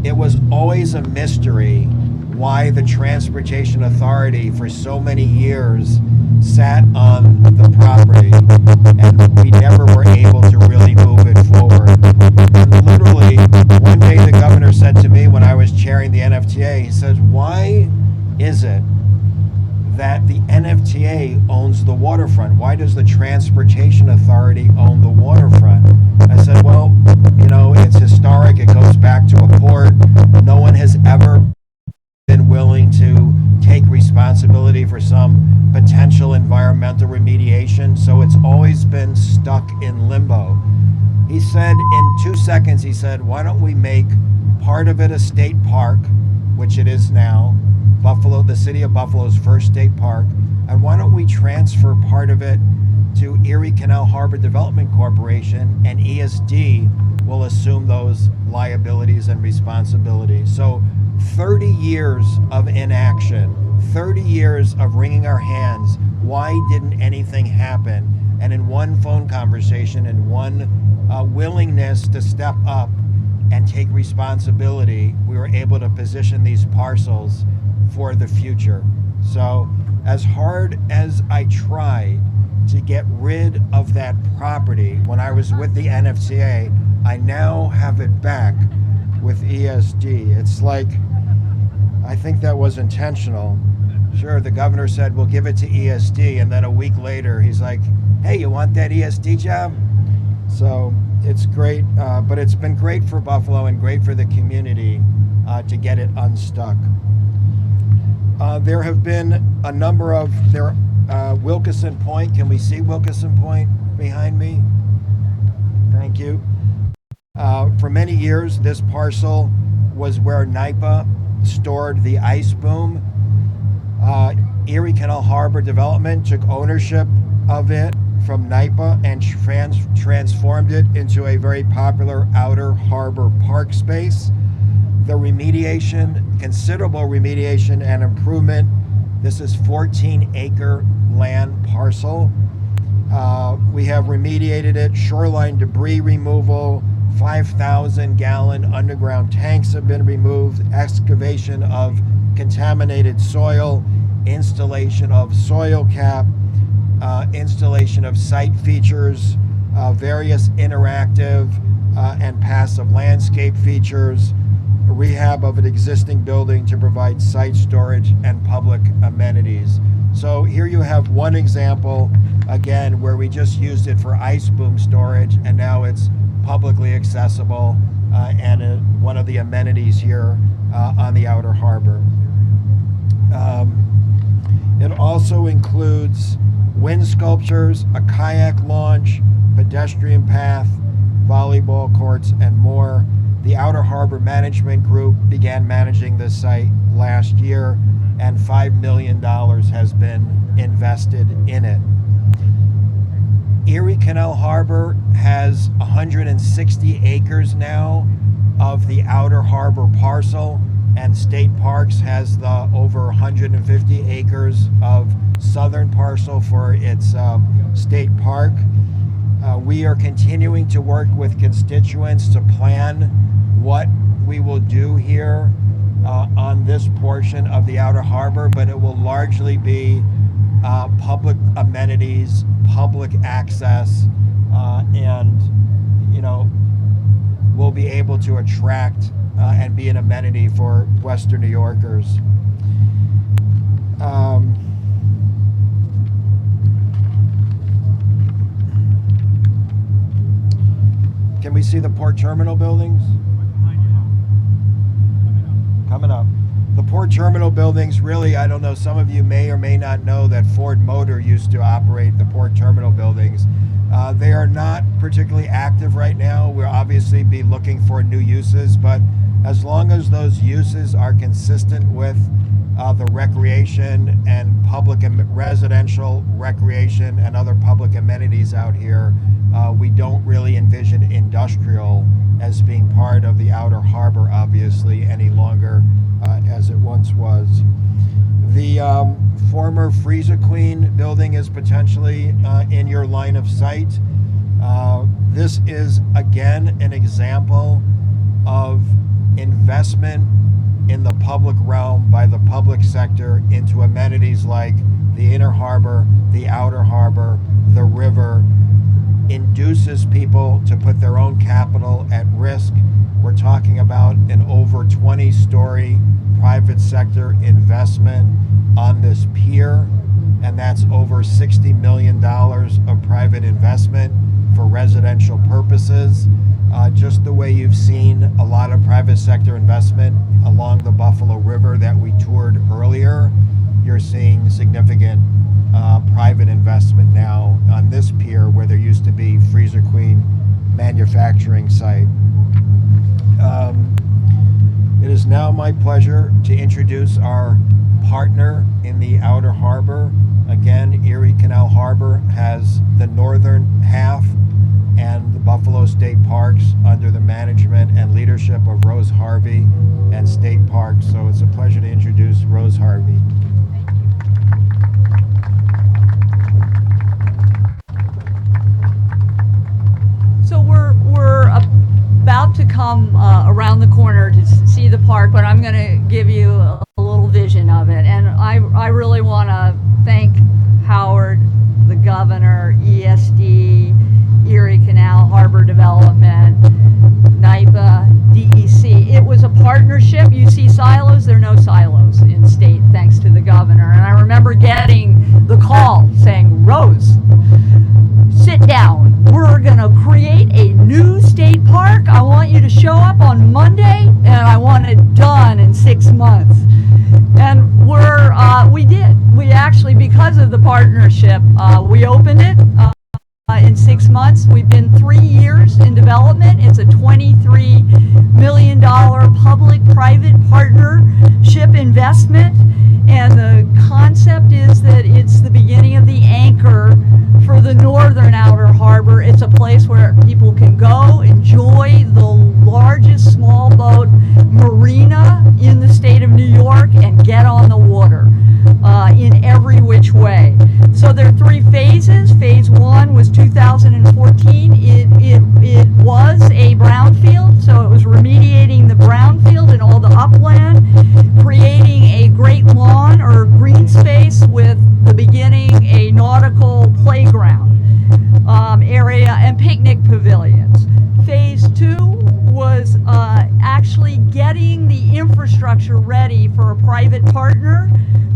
it was always a mystery why the Transportation Authority for so many years sat on the property and we never were able to really move it forward. And literally, one day the governor said to me when I was chairing the NFTA, he says, "Why is it that the NFTA owns the waterfront? Why does the Transportation Authority own the waterfront?" I said, "Well, you know, it's historic. It goes back to a port. No one has ever been willing to take responsibility for some potential environmental remediation, so it's always been stuck in limbo." He said in 2 seconds, he said, "Why don't we make part of it a state park," which it is now, Buffalo, the city of Buffalo's first state park, and why don't we transfer part of it to Erie Canal Harbor Development Corporation, and ESD will assume those liabilities and responsibilities. So 30 years of inaction, 30 years of wringing our hands. Why didn't anything happen? And in one phone conversation and one willingness to step up and take responsibility, we were able to position these parcels for the future. So as hard as I tried to get rid of that property when I was with the NFTA, I now have it back with ESD. It's like, I think that was intentional. Sure, the governor said, "We'll give it to ESD," and then a week later, he's like, "Hey, you want that ESD job?" So it's great, but it's been great for Buffalo and great for the community to get it unstuck. There have been a number of, Wilkeson Point, can we see Wilkeson Point behind me? Thank you. For many years, this parcel was where NYPA stored the ice boom. Erie Canal Harbor Development took ownership of it from NYPA and transformed it into a very popular outer harbor park space. The remediation, considerable remediation and improvement. This is 14-acre land parcel. We have remediated it, shoreline debris removal, 5,000-gallon underground tanks have been removed, excavation of contaminated soil, installation of soil cap, installation of site features, various interactive and passive landscape features, a rehab of an existing building to provide site storage and public amenities. So here you have one example, again, where we just used it for ice boom storage, and now it's publicly accessible and one of the amenities here on the Outer Harbor. It also includes wind sculptures, a kayak launch, pedestrian path, volleyball courts, and more. The Outer Harbor Management Group began managing this site last year, and $5 million has been invested in it. Erie Canal Harbor has 160 acres now of the Outer Harbor parcel, and State Parks has the over 150 acres of southern parcel for its state park. We are continuing to work with constituents to plan what we will do here on this portion of the Outer Harbor, but it will largely be public amenities, public access, and we'll be able to attract and be an amenity for Western New Yorkers. Can we see the port terminal buildings? Coming up. The port terminal buildings, really, I don't know, some of you may or may not know that Ford Motor used to operate the port terminal buildings. They are not particularly active right now. We'll obviously be looking for new uses, but as long as those uses are consistent with the recreation and public and residential recreation and other public amenities out here, we don't really envision industrial as being part of the Outer Harbor, obviously, any longer as it once was. The former Freezer Queen building is potentially in your line of sight. This is, again, an example of investment in the public realm by the public sector into amenities like the Inner Harbor, the Outer Harbor, the river, induces people to put their own capital at risk. We're talking about an over 20-story private sector investment on this pier, and that's over $60 million of private investment for residential purposes. Just the way you've seen a lot of private sector investment along the Buffalo River that we toured earlier, you're seeing significant private investment now on this pier where there used to be Freezer Queen manufacturing site. It is now my pleasure to introduce our partner in the Outer Harbor. Again, Erie Canal Harbor has the northern half and the Buffalo State Parks under the management and leadership of Rose Harvey and State Parks. So it's a pleasure to introduce Rose Harvey. So we're about to come around the corner to see the park, but I'm going to give you a little vision of it. And I really want to thank Howard, the governor, ESD, Erie Canal Harbor Development, NYPA, DEC. It was a partnership. You see silos, there are no silos in state, thanks to the governor. And I remember getting the call saying, Rose, sit down. We're going to create a new state park. I want you to show up on Monday, and I want it done in 6 months. And we did. We actually, because of the partnership, we opened it in 6 months. We've been 3 years in development. It's a $23 million public-private partnership investment. And the concept is that it's the beginning of the anchor for the northern Outer Harbor. It's a place where people can go enjoy the largest small boat marina in the state of New York and get on the water in every which way. So there are 3 phases. Phase 1 was 2014. It was a brownfield, so it was remediating the brownfield and all the upland, creating a great lawn or green space with the beginning a nautical playground area, and infrastructure ready for a private partner.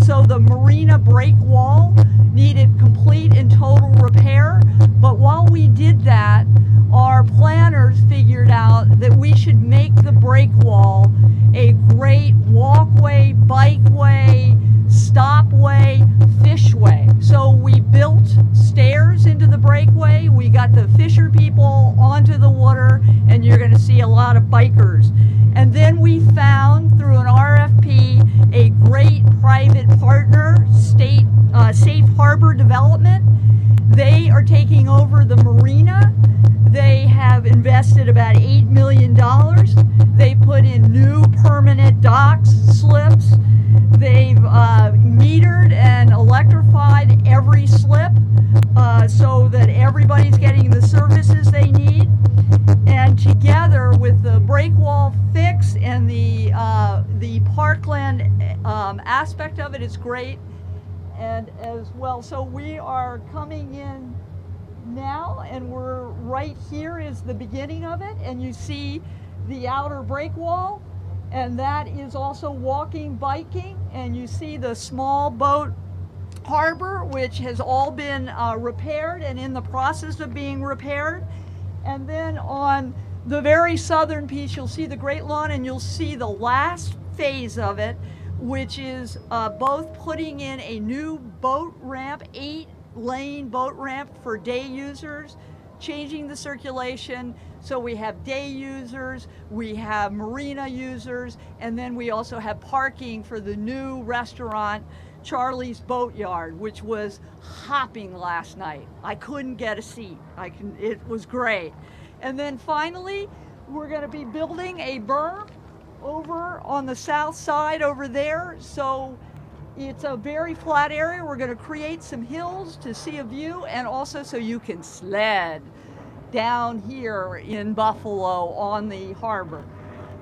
So the marina break wall needed complete and total repair. But while we did that, our planners figured out that we should make the break wall a great walkway, bikeway, stopway, fishway. So we built stairs into the breakway. We got the fisher people onto the water, and you're going to see a lot of bikers. And then we found through an RFP a great private partner, state Safe Harbor Development. They are taking over the marina. They have invested about $8 million. They put in new permanent docks, slips. They've metered and electrified every slip so that everybody's getting the services they need. And together with the break wall fix and the parkland aspect of it is great. And as well, so we are coming in now, and we're right here is the beginning of it, and you see the outer break wall, and that is also walking, biking, and you see the small boat harbor, which has all been repaired and in the process of being repaired. And then on the very southern piece, you'll see the Great Lawn, and you'll see the last phase of it, which is both putting in a new boat ramp, 8-lane boat ramp for day users, changing the circulation. So we have day users, we have marina users, and then we also have parking for the new restaurant, Charlie's Boatyard, which was hopping last night. I couldn't get a seat. It was great. And then finally, we're going to be building a berm over on the south side over there. So it's a very flat area. We're going to create some hills to see a view, and also so you can sled down here in Buffalo on the harbor.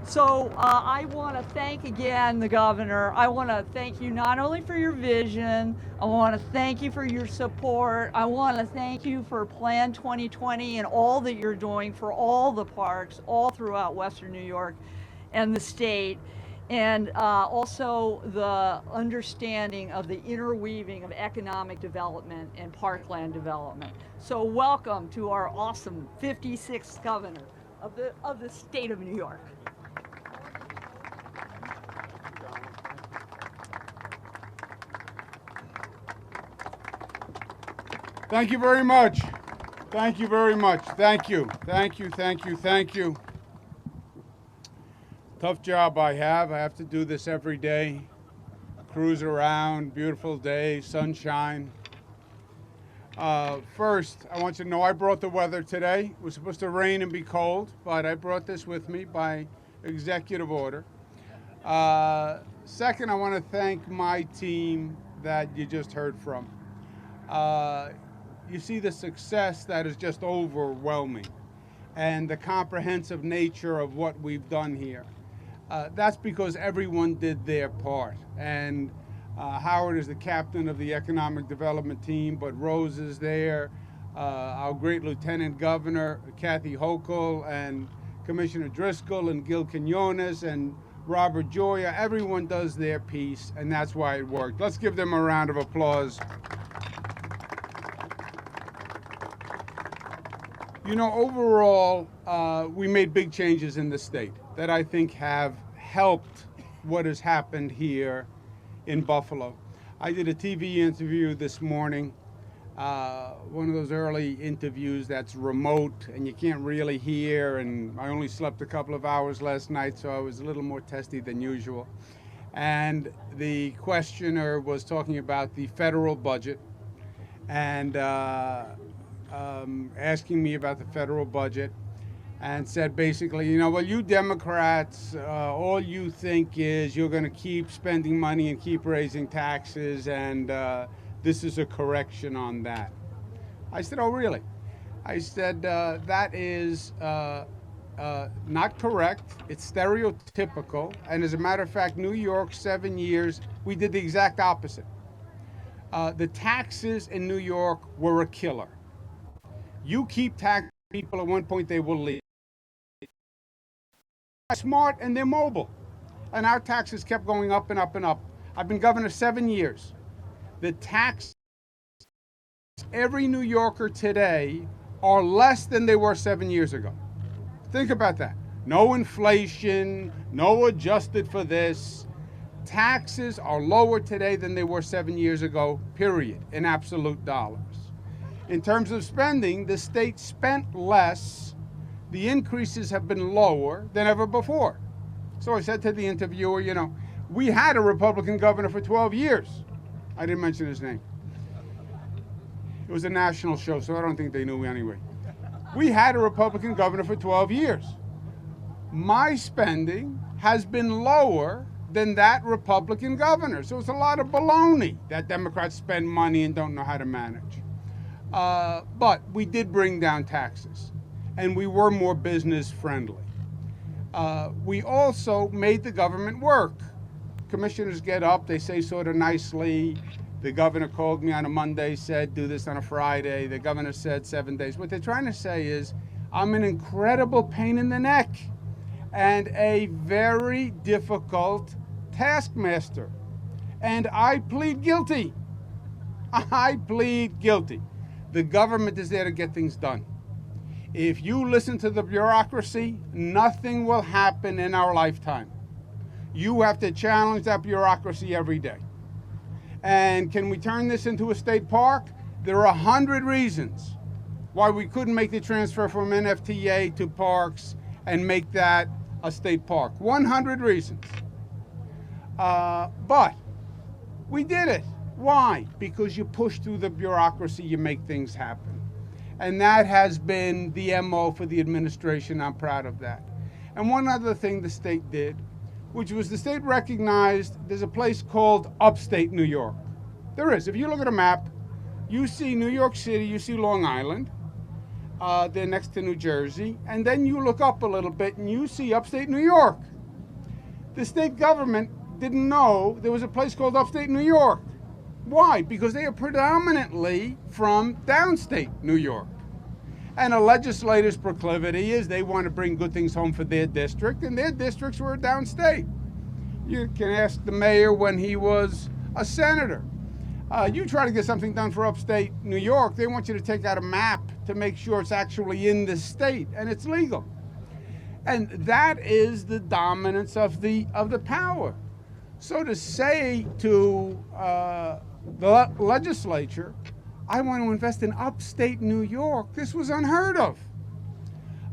So I want to thank again the governor. I want to thank you not only for your vision, I want to thank you for your support. I want to thank you for Plan 2020 and all that you're doing for all the parks all throughout Western New York and the state. And also the understanding of the interweaving of economic development and parkland development. So welcome to our awesome 56th governor of the state of New York. Thank you very much. Thank you very much. Thank you. Thank you. Thank you. Thank you. Tough job I have. I have to do this every day. Cruise around, beautiful day, sunshine. First, I want you to know I brought the weather today. It was supposed to rain and be cold, but I brought this with me by executive order. Second, I want to thank my team that you just heard from. You see the success that is just overwhelming and the comprehensive nature of what we've done here. That's because everyone did their part. And Howard is the captain of the economic development team, but Rose is there. Our great Lieutenant Governor, Kathy Hochul, and Commissioner Driscoll, and Gil Quinones, and Robert Joya. Everyone does their piece, and that's why it worked. Let's give them a round of applause. You know, overall, we made big changes in the state that I think have helped what has happened here in Buffalo. I did a TV interview this morning, one of those early interviews that's remote and you can't really hear, and I only slept a couple of hours last night, so I was a little more testy than usual. And the questioner was talking about the federal budget and asking me about the federal budget, and said basically, you know, well, you Democrats, all you think is you're going to keep spending money and keep raising taxes, and this is a correction on that. I said, oh, really? I said, that is not correct. It's stereotypical. And as a matter of fact, New York, 7 years, we did the exact opposite. The taxes in New York were a killer. You keep taxing people, at one point they will leave. They're smart and they're mobile. and our taxes kept going up and up and up. I've been governor 7 years. The tax every New Yorker today are less than they were 7 years ago. Think about that. No inflation, no adjusted for this. Taxes are lower today than they were 7 years ago, period, in absolute dollars. In terms of spending, the state spent less. The increases have been lower than ever before. So I said to the interviewer, you know, we had a Republican governor for 12 years. I didn't mention his name. It was a national show, so I don't think they knew me anyway. We had a Republican governor for 12 years. My spending has been lower than that Republican governor. So it's a lot of baloney that Democrats spend money and don't know how to manage. But we did bring down taxes, and we were more business friendly. We also made the government work. Commissioners get up, they say sort of nicely. The governor called me on a Monday, said, do this on a Friday. The governor said 7 days. What they're trying to say is, I'm an incredible pain in the neck and a very difficult taskmaster. And I plead guilty. I plead guilty. The government is there to get things done. If you listen to the bureaucracy, nothing will happen in our lifetime. You have to challenge that bureaucracy every day. And can we turn this into a state park? There are 100 reasons why we couldn't make the transfer from NFTA to parks and make that a state park. 100 reasons. But we did it. Why? Because you push through the bureaucracy, you make things happen. And that has been the MO for the administration. I'm proud of that. And one other thing the state did, which was the state recognized there's a place called upstate New York. There is. If you look at a map, you see New York City, you see Long Island. They're next to New Jersey. And then you look up a little bit and you see upstate New York. The state government didn't know there was a place called upstate New York. Why? Because they are predominantly from downstate New York. And a legislator's proclivity is they want to bring good things home for their district, and their districts were downstate. You can ask the mayor when he was a senator. You try to get something done for upstate New York, they want you to take out a map to make sure it's actually in the state and it's legal. And that is the dominance of the power. So to say to the legislature, I want to invest in upstate New York, this was unheard of.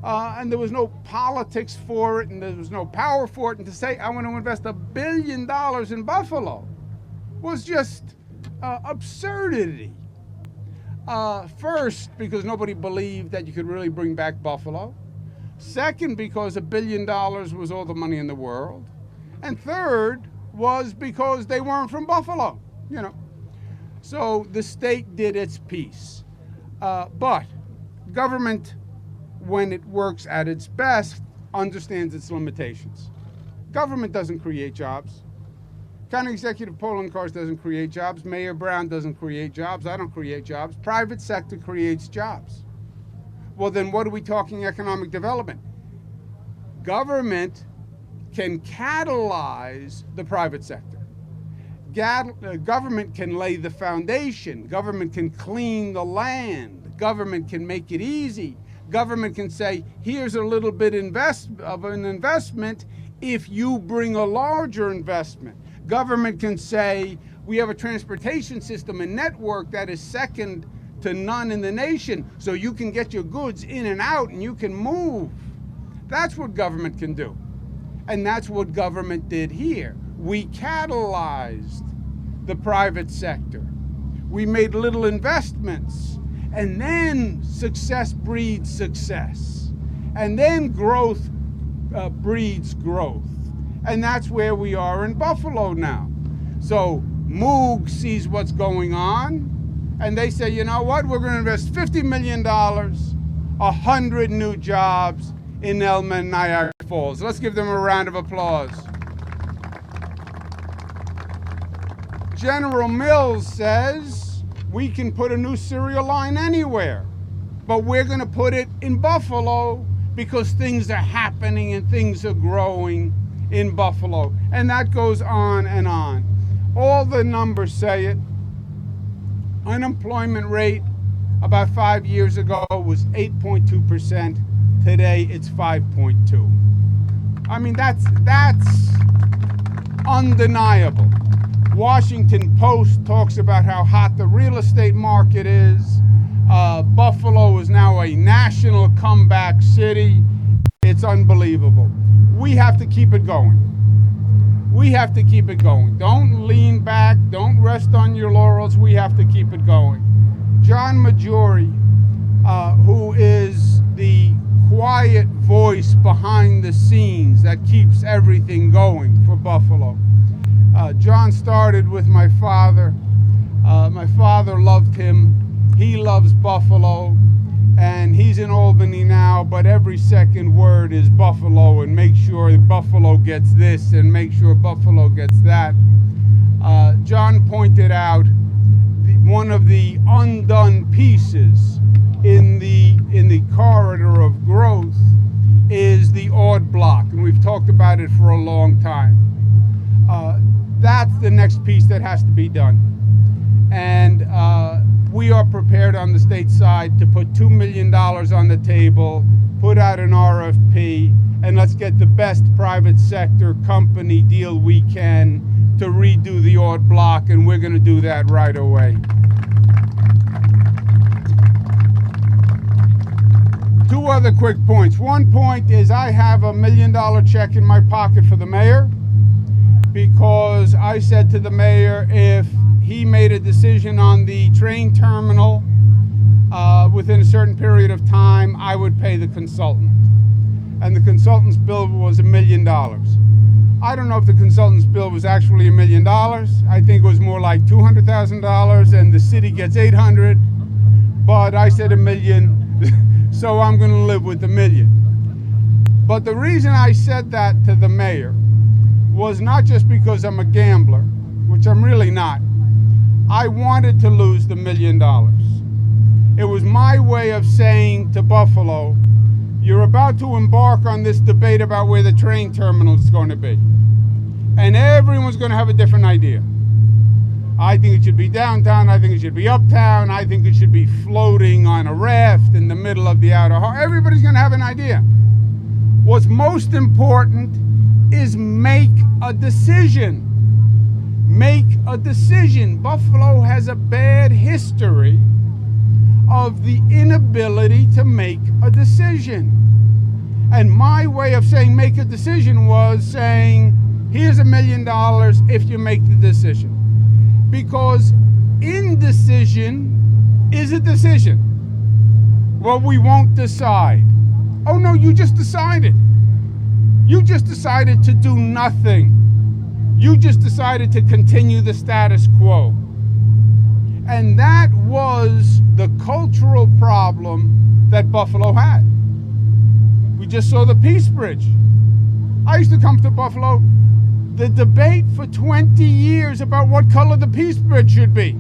And there was no politics for it, and there was no power for it. And to say, I want to invest $1 billion in Buffalo was just absurdity. First, because nobody believed that you could really bring back Buffalo. Second, because $1 billion was all the money in the world. And third was because they weren't from Buffalo, you know. So the state did its piece. But government, when it works at its best, understands its limitations. Government doesn't create jobs. County Executive polling cars doesn't create jobs. Mayor Brown doesn't create jobs. I don't create jobs. Private sector creates jobs. Well, then what are we talking economic development? Government can catalyze the private sector. Government can lay the foundation. Government can clean the land. Government can make it easy. Government can say, here's a little bit of an investment if you bring a larger investment. Government can say, we have a transportation system and network that is second to none in the nation, so you can get your goods in and out and you can move. That's what government can do. And that's what government did here. We catalyzed the private sector. We made little investments, and then success breeds success. And then growth breeds growth. And that's where we are in Buffalo now. So Moog sees what's going on, and they say, you know what, we're going to invest $50 million, 100 new jobs in Elma and Niagara Falls. Let's give them a round of applause. General Mills says we can put a new cereal line anywhere, but we're going to put it in Buffalo because things are happening and things are growing in Buffalo. And that goes on and on. All the numbers say it. Unemployment rate about 5 years ago was 8.2%. Today it's 5.2. I mean, that's undeniable. Washington Post talks about how hot the real estate market is. Buffalo is now a national comeback city. It's unbelievable. We have to keep it going. We have to keep it going. Don't lean back. Don't rest on your laurels. We have to keep it going. John Majori, who is the quiet voice behind the scenes that keeps everything going for Buffalo. John started with my father. My father loved him. He loves Buffalo, and he's in Albany now, but every second word is Buffalo, and make sure Buffalo gets this and make sure Buffalo gets that. John pointed out one of the undone pieces in the corridor of growth is the Ord Block, and we've talked about it for a long time. That's the next piece that has to be done. And we are prepared on the state side to put $2 million on the table, put out an RFP, and let's get the best private sector company deal we can to redo the Ord Block, and we're going to do that right away. Two other quick points. One point is I have $1 million check in my pocket for the mayor, because I said to the mayor if he made a decision on the train terminal within a certain period of time, I would pay the consultant. And the consultant's bill was $1 million. I don't know if the consultant's bill was actually $1 million. I think it was more like $200,000, and the city gets $800,000. But I said $1 million, so I'm going to live with $1 million. But the reason I said that to the mayor was not just because I'm a gambler, which I'm really not. I wanted to lose the $1 million. It was my way of saying to Buffalo, you're about to embark on this debate about where the train terminal is going to be. And everyone's going to have a different idea. I think it should be downtown. I think it should be uptown. I think it should be floating on a raft in the middle of the outer harbor. Everybody's going to have an idea. What's most important is make a decision. Make a decision. Buffalo has a bad history of the inability to make a decision. And my way of saying make a decision was saying, here's $1 million if you make the decision. Because indecision is a decision. Well, we won't decide. Oh no, you just decided. You just decided to do nothing. You just decided to continue the status quo. And that was the cultural problem that Buffalo had. We just saw the Peace Bridge. I used to come to Buffalo. The debate for 20 years about what color the Peace Bridge should be.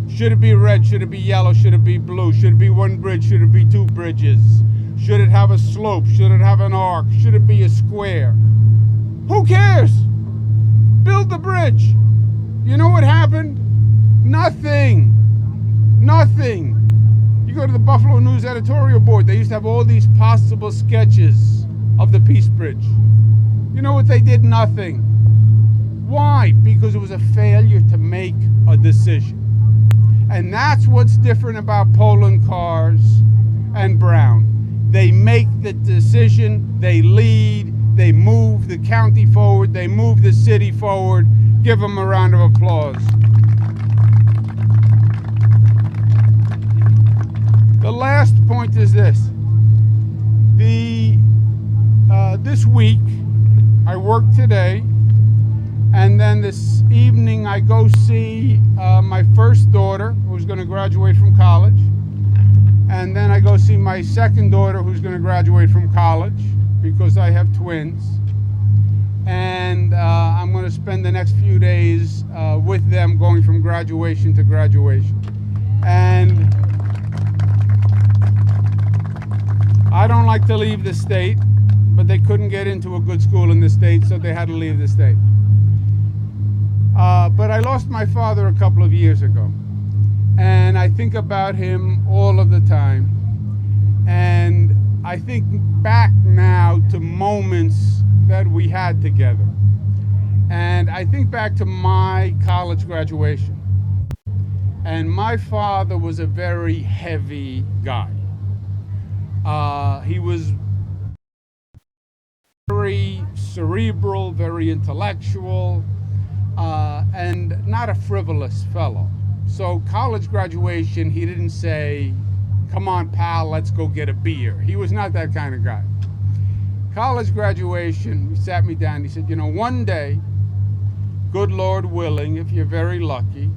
Should it be red? Should it be yellow? Should it be blue? Should it be one bridge? Should it be two bridges? Should it have a slope? Should it have an arc? Should it be a square? Who cares? Build the bridge. You know what happened? Nothing. Nothing. You go to the Buffalo News editorial board, they used to have all these possible sketches of the Peace Bridge. You know what they did? Nothing. Why? Because it was a failure to make a decision. And that's what's different about Poland Cars and Brown. They make the decision, they lead, they move the county forward, they move the city forward. Give them a round of applause. The last point is this. This week, I work today, and then this evening I go see my first daughter, who's going to graduate from college. And then I go see my second daughter, who's going to graduate from college, because I have twins. And I'm going to spend the next few days with them, going from graduation to graduation. And I don't like to leave the state. but they couldn't get into a good school in the state, so they had to leave the state. But I lost my father a couple of years ago, and I think about him all of the time. And I think back now to moments that we had together. And I think back to my college graduation. And my father was a very heavy guy. He was very cerebral, very intellectual, and not a frivolous fellow. So college graduation, he didn't say, "Come on, pal, let's go get a beer." He was not that kind of guy. College graduation, he sat me down, he said, one day, good Lord willing, if you're very lucky,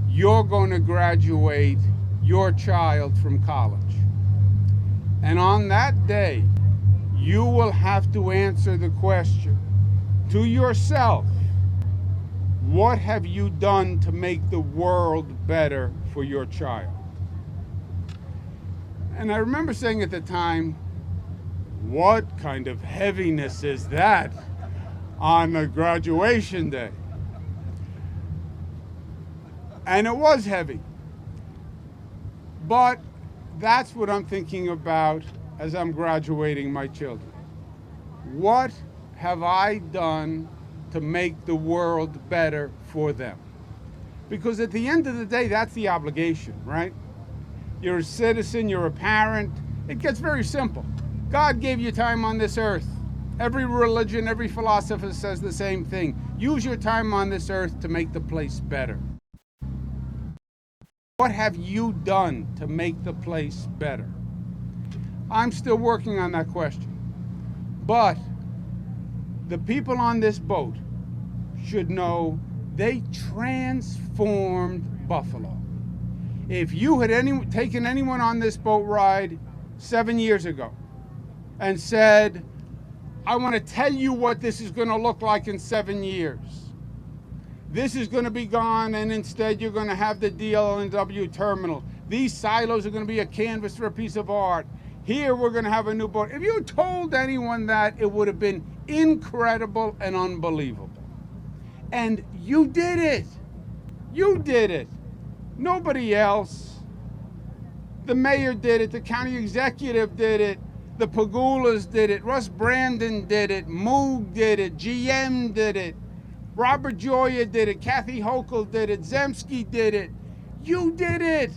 you're going to graduate your child from college. And on that day, you will have to answer the question to yourself, what have you done to make the world better for your child? And I remember saying at the time, what kind of heaviness is that on a graduation day? And it was heavy. But that's what I'm thinking about as I'm graduating my children. What have I done to make the world better for them? Because at the end of the day, that's the obligation, right? You're a citizen, you're a parent. It gets very simple. God gave you time on this earth. Every religion, every philosopher says the same thing. Use your time on this earth to make the place better. What have you done to make the place better? I'm still working on that question. But the people on this boat should know they transformed Buffalo. If you had taken anyone on this boat ride 7 years ago and said, I want to tell you what this is going to look like in 7 years. This is going to be gone, and instead you're going to have the DLNW terminal. These silos are going to be a canvas for a piece of art. Here we're going to have a new boat. If you told anyone that, it would have been incredible and unbelievable. And you did it. You did it. Nobody else. The mayor did it. The county executive did it. The Pagulas did it. Russ Brandon did it. Moog did it. GM did it. Robert Joya did it. Kathy Hochul did it. Zemsky did it. You did it.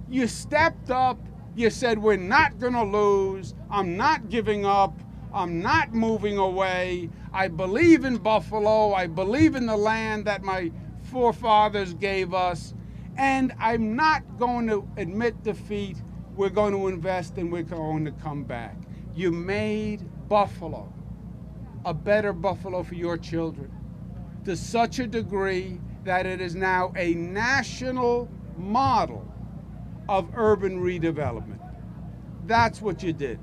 You stepped up. You said, we're not going to lose. I'm not giving up. I'm not moving away. I believe in Buffalo. I believe in the land that my forefathers gave us. And I'm not going to admit defeat. We're going to invest and we're going to come back. You made Buffalo a better Buffalo for your children to such a degree that it is now a national model of urban redevelopment. That's what you did.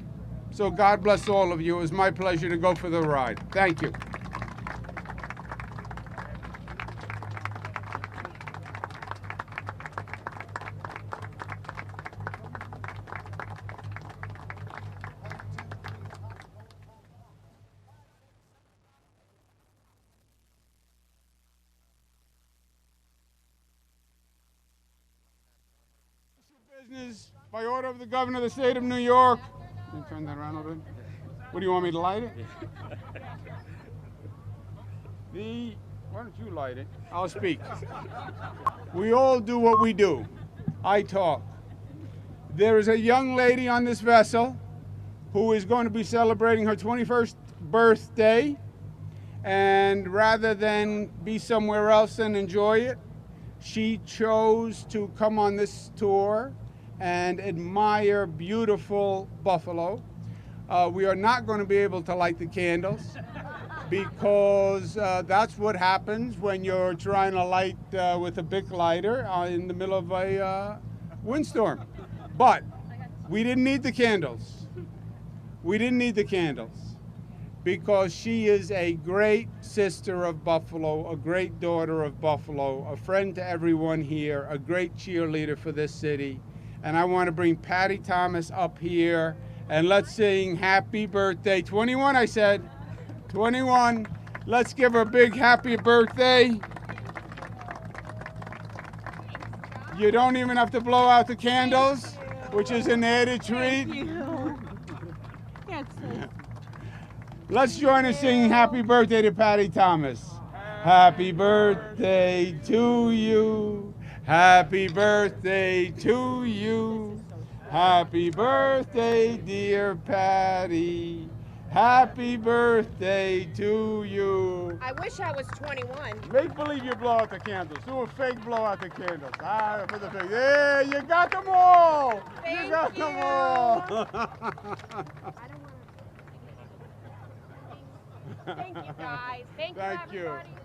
So God bless all of you. It was my pleasure to go for the ride. Thank you. Business by order of the governor of the state of New York. Let me turn that around a little bit. What do you want me to light it? Why don't you light it? I'll speak. We all do what we do. I talk. There is a young lady on this vessel who is going to be celebrating her 21st birthday, and rather than be somewhere else and enjoy it, she chose to come on this tour and admire beautiful Buffalo. We are not going to be able to light the candles because that's what happens when you're trying to light with a Bic lighter in the middle of a windstorm. But we didn't need the candles. We didn't need the candles because she is a great sister of Buffalo, a great daughter of Buffalo, a friend to everyone here, a great cheerleader for this city. And I want to bring Patty Thomas up here And let's sing happy birthday. 21, I said. 21. Let's give her a big happy birthday. You don't even have to blow out the candles, which is an added treat. Let's join in singing happy birthday to Patty Thomas. Happy birthday to you. Happy birthday to you. Happy birthday, dear Patty. Happy birthday to you. I wish I was 21. Make believe you blow out the candles. Do a fake blow out the candles. For the fake. Yeah, you got them all. Thank you got you. them all. Thank you, guys. Thank you, Thank you. everybody.